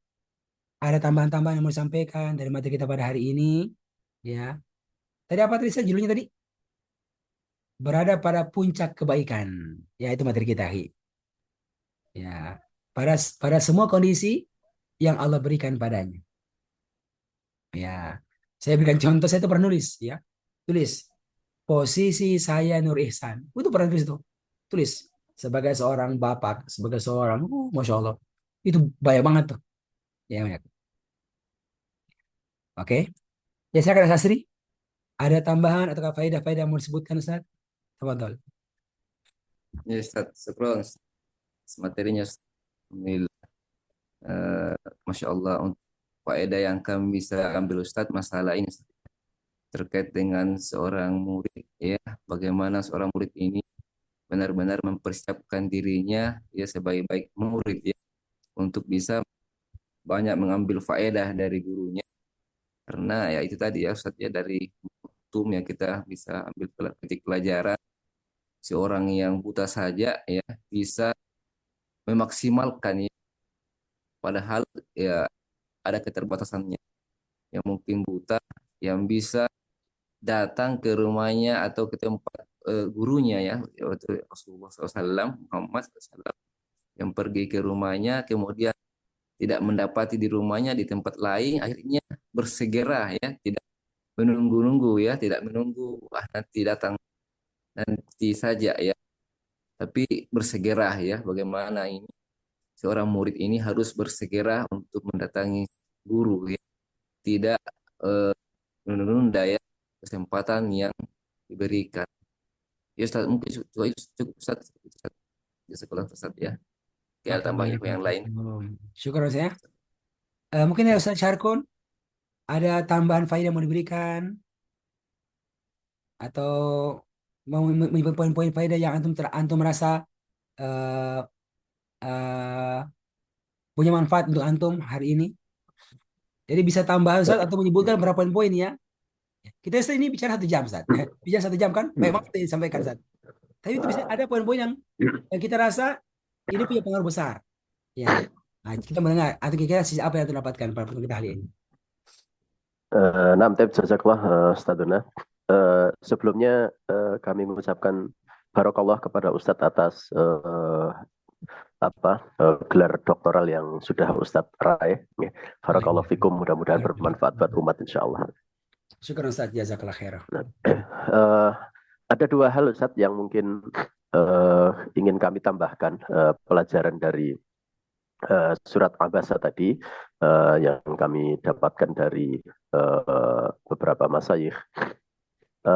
Ada tambahan-tambahan yang mau disampaikan dari materi kita pada hari ini. Ya. Tadi apa tadi saya judulnya tadi? Berada pada puncak kebaikan. Ya, itu materi kita. Ya, pada semua kondisi yang Allah berikan padanya. Ya, saya berikan contoh, saya itu pernah nulis, ya. Tulis, posisi saya Nur Ihsan. Itu pernah tulis itu. Tulis, sebagai seorang bapak, sebagai seorang, Masya Allah. Itu banyak banget tuh. Ya, banyak. Oke. Ya, saya akan Sasri. Ada tambahan atau faedah-faedah yang mau disebutkan, Ustaz? Tafadhol. Ya Ustaz, syukron. Materinya Ustaz. Alhamdulillah. Masya Allah, untuk faedah yang kami bisa ambil Ustaz masalah ini Ustaz, terkait dengan seorang murid ya, bagaimana seorang murid ini benar-benar mempersiapkan dirinya ya sebaik-baik murid ya untuk bisa banyak mengambil faedah dari gurunya, karena ya itu tadi ya Ustaz ya, dari momentum yang kita bisa ambil petik pelajaran, seorang yang buta saja ya bisa memaksimalkan ya, padahal ya ada keterbatasannya, yang mungkin buta yang bisa datang ke rumahnya atau ke tempat gurunya ya, yaitu Rasulullah SAW, Muhammad SAW, yang pergi ke rumahnya kemudian tidak mendapati di rumahnya, di tempat lain, akhirnya bersegera ya, tidak menunggu-nunggu ya, tidak menunggu nanti datang nanti saja ya, tapi bersegera ya, bagaimana ini seorang murid ini harus bersegera untuk mendatangi guru ya, tidak eh, menunda ya kesempatan yang diberikan. Ya Ustaz, mungkin cukup Ustaz, di sekolah Ustaz ya. Kayak Oke, tambah info yang lain. syukur saya. Mungkin ya Ustaz Syarkun, ada tambahan faedah yang mau diberikan atau mau menyebut poin-poin faedah yang antum merasa eh, eh, punya manfaat untuk antum hari ini. Jadi bisa tambah Ustaz atau menyebutkan berapa poin ya. Kita ini bicara 1 jam Ustaz. Bicara 1 jam kan? Baik banget yang disampaikan Ustaz. Tapi itu bisa ada poin-poin yang kita rasa ini punya pengaruh besar. Ya. Nah, kita mendengar atau kira-kira apa yang terdapatkan pada kita hari ini. نعم طيب جزاك الله أستاذنا Sebelumnya kami mengucapkan barakallah kepada Ustadz atas gelar doktoral yang sudah Ustadz raih. Barakallah fikum, mudah-mudahan bermanfaat buat umat insyaallah. Syukur Ustaz, jazakallah khair. Ada dua hal Ustadz yang mungkin ingin kami tambahkan pelajaran dari surat Abasa tadi yang kami dapatkan dari beberapa masyayikh.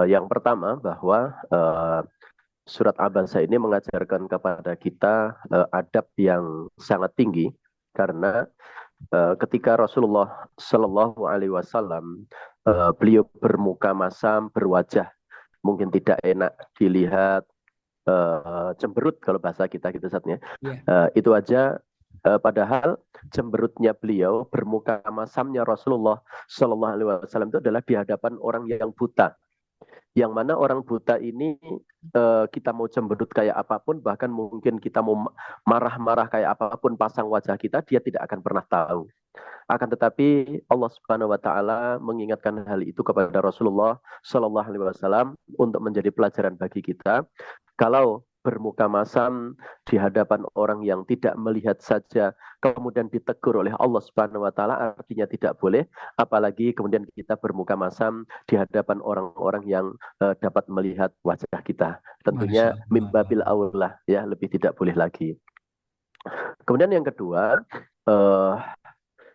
Yang pertama bahwa surat Abasa ini mengajarkan kepada kita adab yang sangat tinggi karena ketika Rasulullah Shallallahu Alaihi Wasallam beliau bermuka masam, berwajah mungkin tidak enak dilihat, cemberut kalau bahasa kita gitu saatnya. Itu aja. Padahal cemberutnya beliau, bermuka masamnya Rasulullah Shallallahu Alaihi Wasallam itu adalah di hadapan orang yang buta. Yang mana orang buta ini kita mau cemberut kayak apapun, bahkan mungkin kita mau marah-marah kayak apapun pasang wajah kita, dia tidak akan pernah tahu. Akan tetapi Allah Subhanahu Wa Taala mengingatkan hal itu kepada Rasulullah Shallallahu Alaihi Wasallam untuk menjadi pelajaran bagi kita. Kalau bermuka masam di hadapan orang yang tidak melihat saja, kemudian ditegur oleh Allah Subhanahu Wa Taala, artinya tidak boleh. Apalagi kemudian kita bermuka masam di hadapan orang-orang yang dapat melihat wajah kita. Tentunya mimbabil aulah, ya, lebih tidak boleh lagi. Kemudian yang kedua,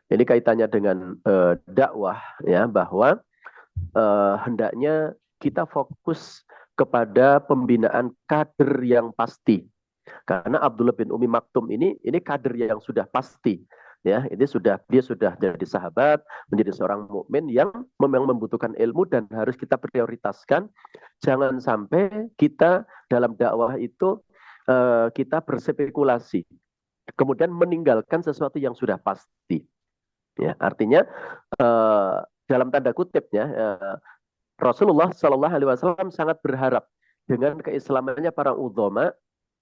ini kaitannya dengan dakwah, ya, bahwa hendaknya kita fokus kepada pembinaan kader yang pasti. Karena Abdullah bin Umi Maktum ini kader yang sudah pasti, ya. Dia sudah jadi sahabat, menjadi seorang mukmin yang memang membutuhkan ilmu dan harus kita prioritaskan. Jangan sampai kita dalam dakwah itu kita berspekulasi, kemudian meninggalkan sesuatu yang sudah pasti. Ya, artinya dalam tanda kutipnya Rasulullah Shallallahu Alaihi Wasallam sangat berharap dengan keislamannya para ulama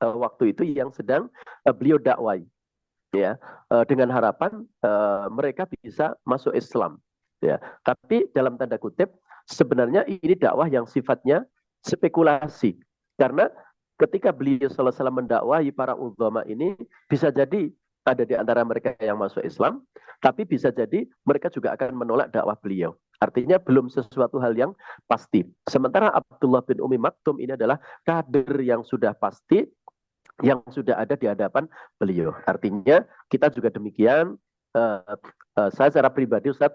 waktu itu yang sedang beliau dakwai, ya, dengan harapan mereka bisa masuk Islam, ya. Tapi dalam tanda kutip sebenarnya ini dakwah yang sifatnya spekulasi, karena ketika beliau Shallallahu Alaihi Wasallam mendakwai para ulama ini, bisa jadi ada di antara mereka yang masuk Islam, tapi bisa jadi mereka juga akan menolak dakwah beliau. Artinya belum sesuatu hal yang pasti. Sementara Abdullah bin Umi Maktum ini adalah kader yang sudah pasti, yang sudah ada di hadapan beliau. Artinya kita juga demikian. Saya secara pribadi Ustaz,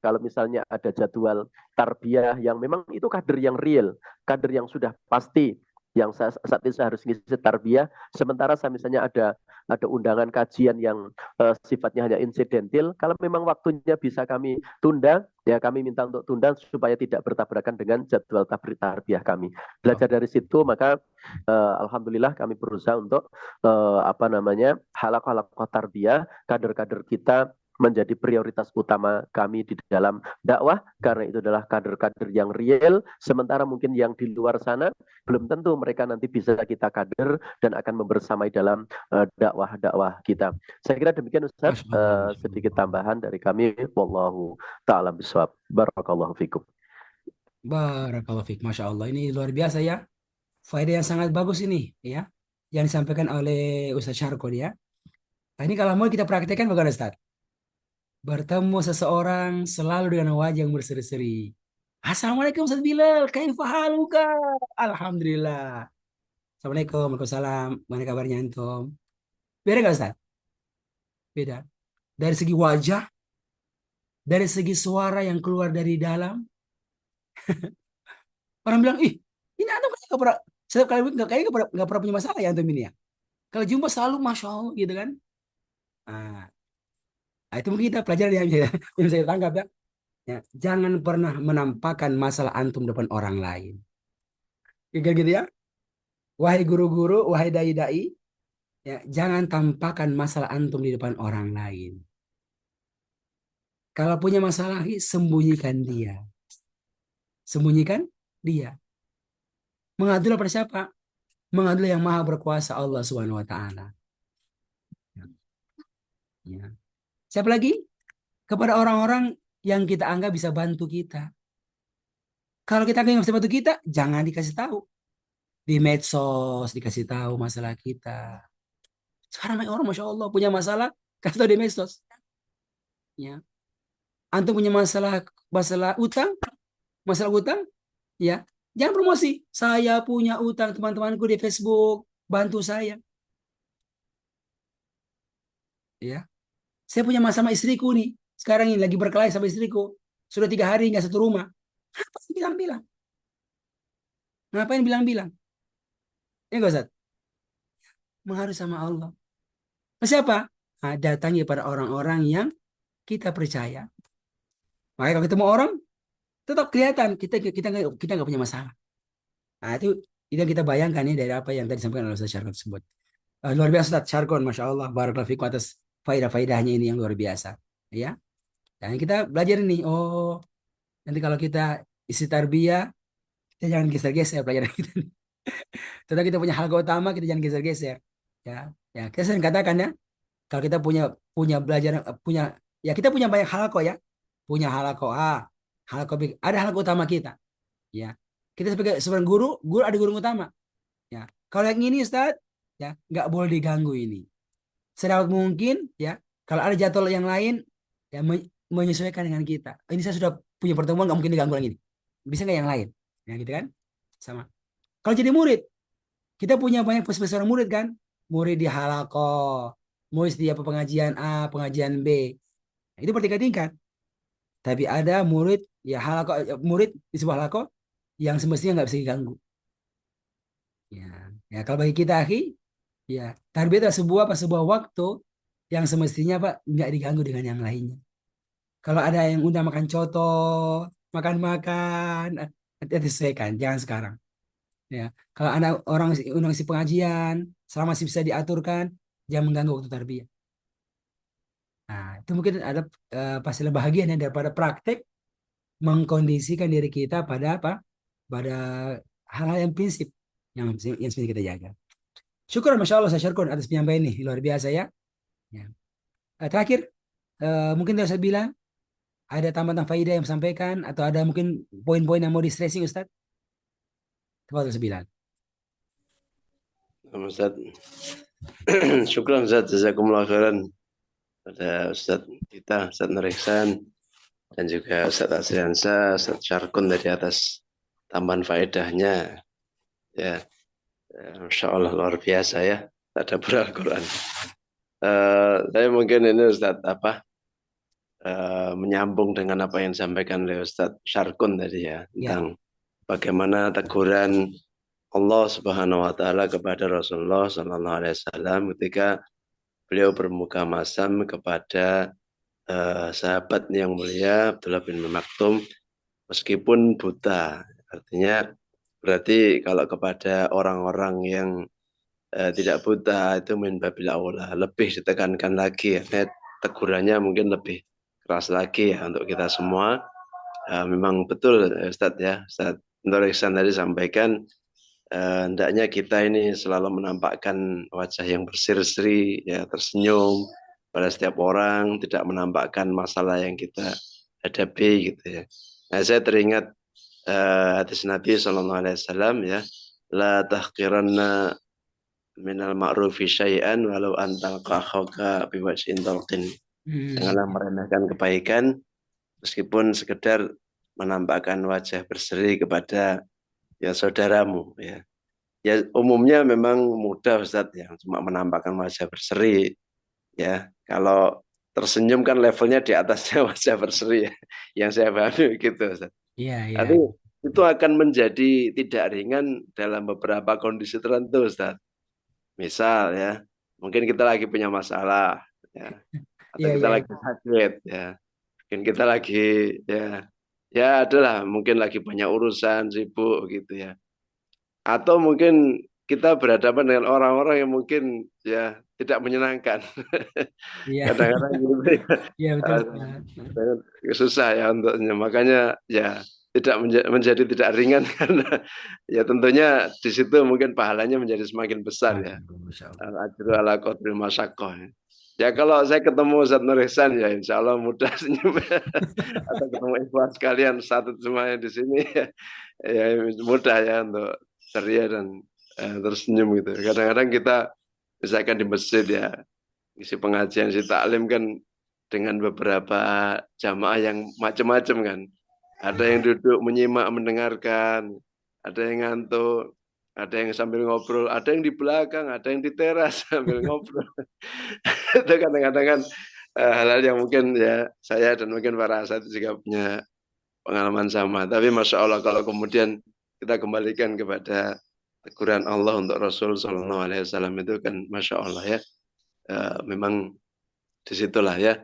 kalau misalnya ada jadwal tarbiyah yang memang itu kader yang real, kader yang sudah pasti, yang saat ini saya harus ngisi tarbiyah, sementara saya misalnya ada undangan kajian yang sifatnya hanya insidental, kalau memang waktunya bisa kami tunda, ya kami minta untuk tunda supaya tidak bertabrakan dengan jadwal tarbiyah kami. Belajar dari situ, maka alhamdulillah kami berusaha untuk halaqah tarbiyah, kader-kader kita menjadi prioritas utama kami di dalam dakwah, karena itu adalah kader-kader yang real. Sementara mungkin yang di luar sana belum tentu mereka nanti bisa kita kader dan akan membersamai dalam dakwah kita. Saya kira demikian Ustaz, sedikit tambahan dari kami. Wallahu ta'ala bishawab. Barakallahu fikum. Barakallahu fiik. Masya Allah, ini luar biasa ya. Faedah yang sangat bagus ini, ya, yang disampaikan oleh Ustaz Syarqul, ya. Nah, ini kalau mau kita praktekkan bagaimana Ustaz? Bertemu seseorang selalu dengan wajah yang berseri-seri. Assalamualaikum Ustaz Bilal, kaifa haluka? Alhamdulillah. Assalamualaikum, waalaikumsalam. Mana kabarnya antum? Beda nggak Ustaz? Beda. Dari segi wajah, dari segi suara yang keluar dari dalam. Orang bilang, ih, ini antum nggak pernah, setiap kali kayaknya nggak pernah punya masalah ya antum ini ya. Kalau jumpa selalu masya Allah gitu kan. Nah, itu mungkin kita pelajaran yang bisa ditangkap ya. Ya, jangan pernah menampakkan masalah antum depan orang lain. Gitu ya. Wahai guru-guru, wahai dai-dai, ya, jangan tampakkan masalah antum di depan orang lain. Kalau punya masalah, sembunyikan dia. Sembunyikan dia. Mengadulah pada siapa? Mengadulah yang maha berkuasa, Allah Subhanahu wa Ta'ala. Ya. Siapa lagi? Kepada orang-orang yang kita anggap bisa bantu kita. Kalau kita nggak bisa bantu kita, jangan dikasih tahu. Di medsos dikasih tahu masalah kita. Sekarang banyak orang, Masya Allah, punya masalah, kasih tahu di medsos. Ya. Antum punya masalah utang, ya. Jangan promosi. Saya punya utang, teman-temanku di Facebook, bantu saya. Ya. Saya punya masalah sama istriku nih. Sekarang ini lagi berkelahi sama istriku. Sudah 3 hari nggak satu rumah. Ngapain bilang-bilang? Ngapain bilang-bilang? Ya nggak Ustaz? Mengharus sama Allah. Nah, siapa? Nah, datangi pada orang-orang yang kita percaya. Makanya kalau ketemu orang, tetap kelihatan kita nggak punya masalah. Nah, itu yang kita bayangkan ya dari apa yang tadi disampaikan oleh Ustaz Syarkon tersebut. Luar biasa Ustaz Syarkon, Masya Allah, barakallahu fikum atas faedah-faedahnya ini yang luar biasa. Ya, dan kita belajar ini. Oh, nanti kalau kita isi tarbiyah, kita jangan geser-geser pelajaran kita. Tetap kita punya hal utama, kita jangan geser-geser. Ya, ya, kita sering katakan ya, kalau kita punya punya belajar punya ya kita punya banyak hal kok ya. Punya hal kok hal kok ada hal utama kita. Ya. Kita sebagai guru ada guru utama. Ya. Kalau yang ini Ustaz, ya, nggak boleh diganggu ini. Sedapat mungkin ya, kalau ada jadwal yang lain ya menyesuaikan dengan kita. Ini saya sudah punya pertemuan nggak mungkin diganggu lagi ini. Bisa nggak yang lain? Ya gitu kan? Sama. Kalau jadi murid, kita punya banyak seorang murid kan? Murid di halako, murid di apa pengajian A, pengajian B. Nah, itu bertingkat-tingkat. Tapi ada murid ya halako, murid di sebuah halako yang semestinya nggak bisa diganggu. Ya, ya kalau bagi kita akhi, ya tarbiyah adalah sebuah waktu yang semestinya Pak nggak diganggu dengan yang lainnya. Kalau ada yang undang makan coto, makan-makan, hati-hati sesuaikan, jangan sekarang. Ya, kalau ada orang undang si pengajian, selama masih bisa diaturkan, jangan mengganggu waktu tarbiyah. Nah, itu mungkin ada pastilah bahagian ya daripada praktek mengkondisikan diri kita pada apa? Pada hal-hal yang prinsip yang mesti kita jaga. Syukur, Masya Allah, saya syukur atas penyampaian ini. Luar biasa ya. Ya. Terakhir, mungkin saya bilang, ada tambahan faidah yang sampaikan, atau ada mungkin poin-poin yang mau di-stressing, Ustaz? Tafadhol sembilan. Ustaz. Syukran Ustaz, jazakumullah khairan pada Ustaz kita, Ustaz Nariksan, dan juga Ustaz Asriansa, Ustaz Syarkun dari atas tambahan faedahnya. Ya, Masya Allah luar biasa ya, tadabbur Al-Quran. Saya mungkin ini Ustaz menyambung dengan apa yang disampaikan oleh Ustaz Syarkun tadi ya, tentang bagaimana teguran Allah Subhanahu wa taala kepada Rasulullah sallallahu alaihi wasallam ketika beliau bermuka masam kepada sahabat yang mulia Abdullah bin Maktum meskipun buta. Artinya berarti kalau kepada orang-orang yang tidak buta itu min babil aula, lebih ditekankan lagi ya. Tegurannya mungkin lebih keras lagi ya untuk kita semua. Memang betul Ustadz ya, Ustadz Nur Ihsan tadi sampaikan hendaknya kita ini selalu menampakkan wajah yang berseri-seri, ya, tersenyum pada setiap orang, tidak menampakkan masalah yang kita hadapi gitu ya. Nah, saya teringat hadis Nabi SAW ya, la tahqiranna minal ma'rufi syai'an walau antalqa akhaka biwajhin talqin. Janganlah meremehkan kebaikan meskipun sekedar menampakkan wajah berseri kepada ya saudaramu ya. Ya umumnya memang mudah Ustaz ya, cuma menampakkan wajah berseri ya. Kalau tersenyum kan levelnya di atasnya wajah berseri ya. Yang saya pahami gitu Ustaz. Iya, iya. Tapi itu akan menjadi tidak ringan dalam beberapa kondisi tertentu Ustaz. Misal ya, mungkin kita lagi punya masalah ya. Atau kita lagi sakit ya. Mungkin kita lagi ya adalah mungkin lagi banyak urusan, sibuk gitu ya. Atau mungkin kita berhadapan dengan orang-orang yang mungkin ya tidak menyenangkan. Kadang-kadang gitu ya, betul. susah ya untuknya. Makanya ya tidak menjadi tidak ringan karena ya tentunya di situ mungkin pahalanya menjadi semakin besar ya. Al-ajru ala qadri masyaqqah. Ya kalau saya ketemu Ustaz Nur Ihsan ya insya Allah mudah senyum. Atau ketemu ikhwan sekalian satu semuanya di sini ya mudah ya untuk ceria dan tersenyum gitu. Kadang-kadang kita misalkan di masjid ya isi pengajian, isi taklim kan dengan beberapa jamaah yang macam-macam kan. Ada yang duduk menyimak mendengarkan, ada yang ngantuk, ada yang sambil ngobrol, ada yang di belakang, ada yang di teras sambil ngobrol. Itu kadang-kadang kan hal-hal yang mungkin ya saya dan mungkin para asatidz juga punya pengalaman sama. Tapi Masya Allah kalau kemudian kita kembalikan kepada teguran Allah untuk Rasul Sallallahu Alaihi Wasallam itu kan Masya Allah ya. Memang disitulah ya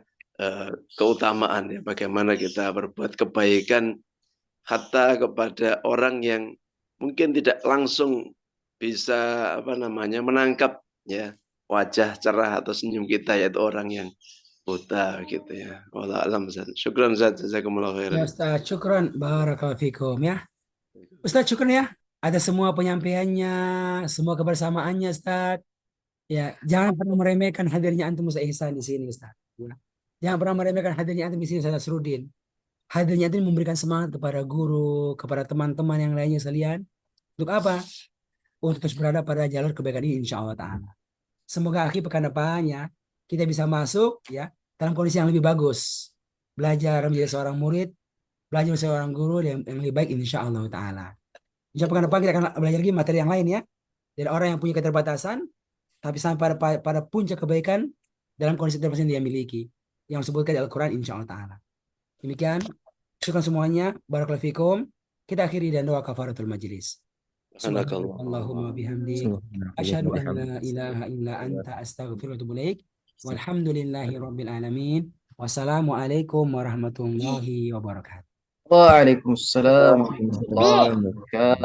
keutamaan ya bagaimana kita berbuat kebaikan hatta kepada orang yang mungkin tidak langsung bisa menangkap ya wajah cerah atau senyum kita, yaitu orang yang buta gitu ya. Wallahu a'lam. Syukran Ustaz, jazakumullah Ya khairan. Ustaz, syukran. Barakallahu fikum ya. Ustaz, syukran ya. Ada semua penyampaiannya, semua kebersamaannya Ustaz. Ya, jangan pernah meremehkan hadirnya antum Ustaz Ihsan di sini Ustaz. Ya. Jangan pernah meremehkan hadirnya antum di sini Ustaz Nasruddin. Hadirnya antum memberikan semangat kepada guru, kepada teman-teman yang lainnya sekalian. Untuk apa? Untuk terus berada pada jalur kebaikan ini insya Allah Ta'ala. Semoga akhir pekan depannya kita bisa masuk ya dalam kondisi yang lebih bagus. Belajar menjadi seorang murid, belajar menjadi seorang guru yang lebih baik insya Allah Ta'ala. Insya Allah pekan depan kita akan belajar lagi materi yang lain ya. Dari orang yang punya keterbatasan, tapi sampai pada puncak kebaikan dalam kondisi keterbatasan yang dia miliki. Yang disebutkan di Al-Quran insya Allah Ta'ala. Demikian, syukur semuanya. Barakallahu fikum. Kita akhiri dan doa kafaratul majlis. Subhanakallah. Subhanallahumma bihamdik. Asyhadu an la ilaha illa anta astaghfiruka wa atubu ilaik. Walhamdulillahi rabbil alamin. Wassalamualaikum warahmatullahi wabarakatuh. Waalaikumsalam warahmatullahi wabarakatuh.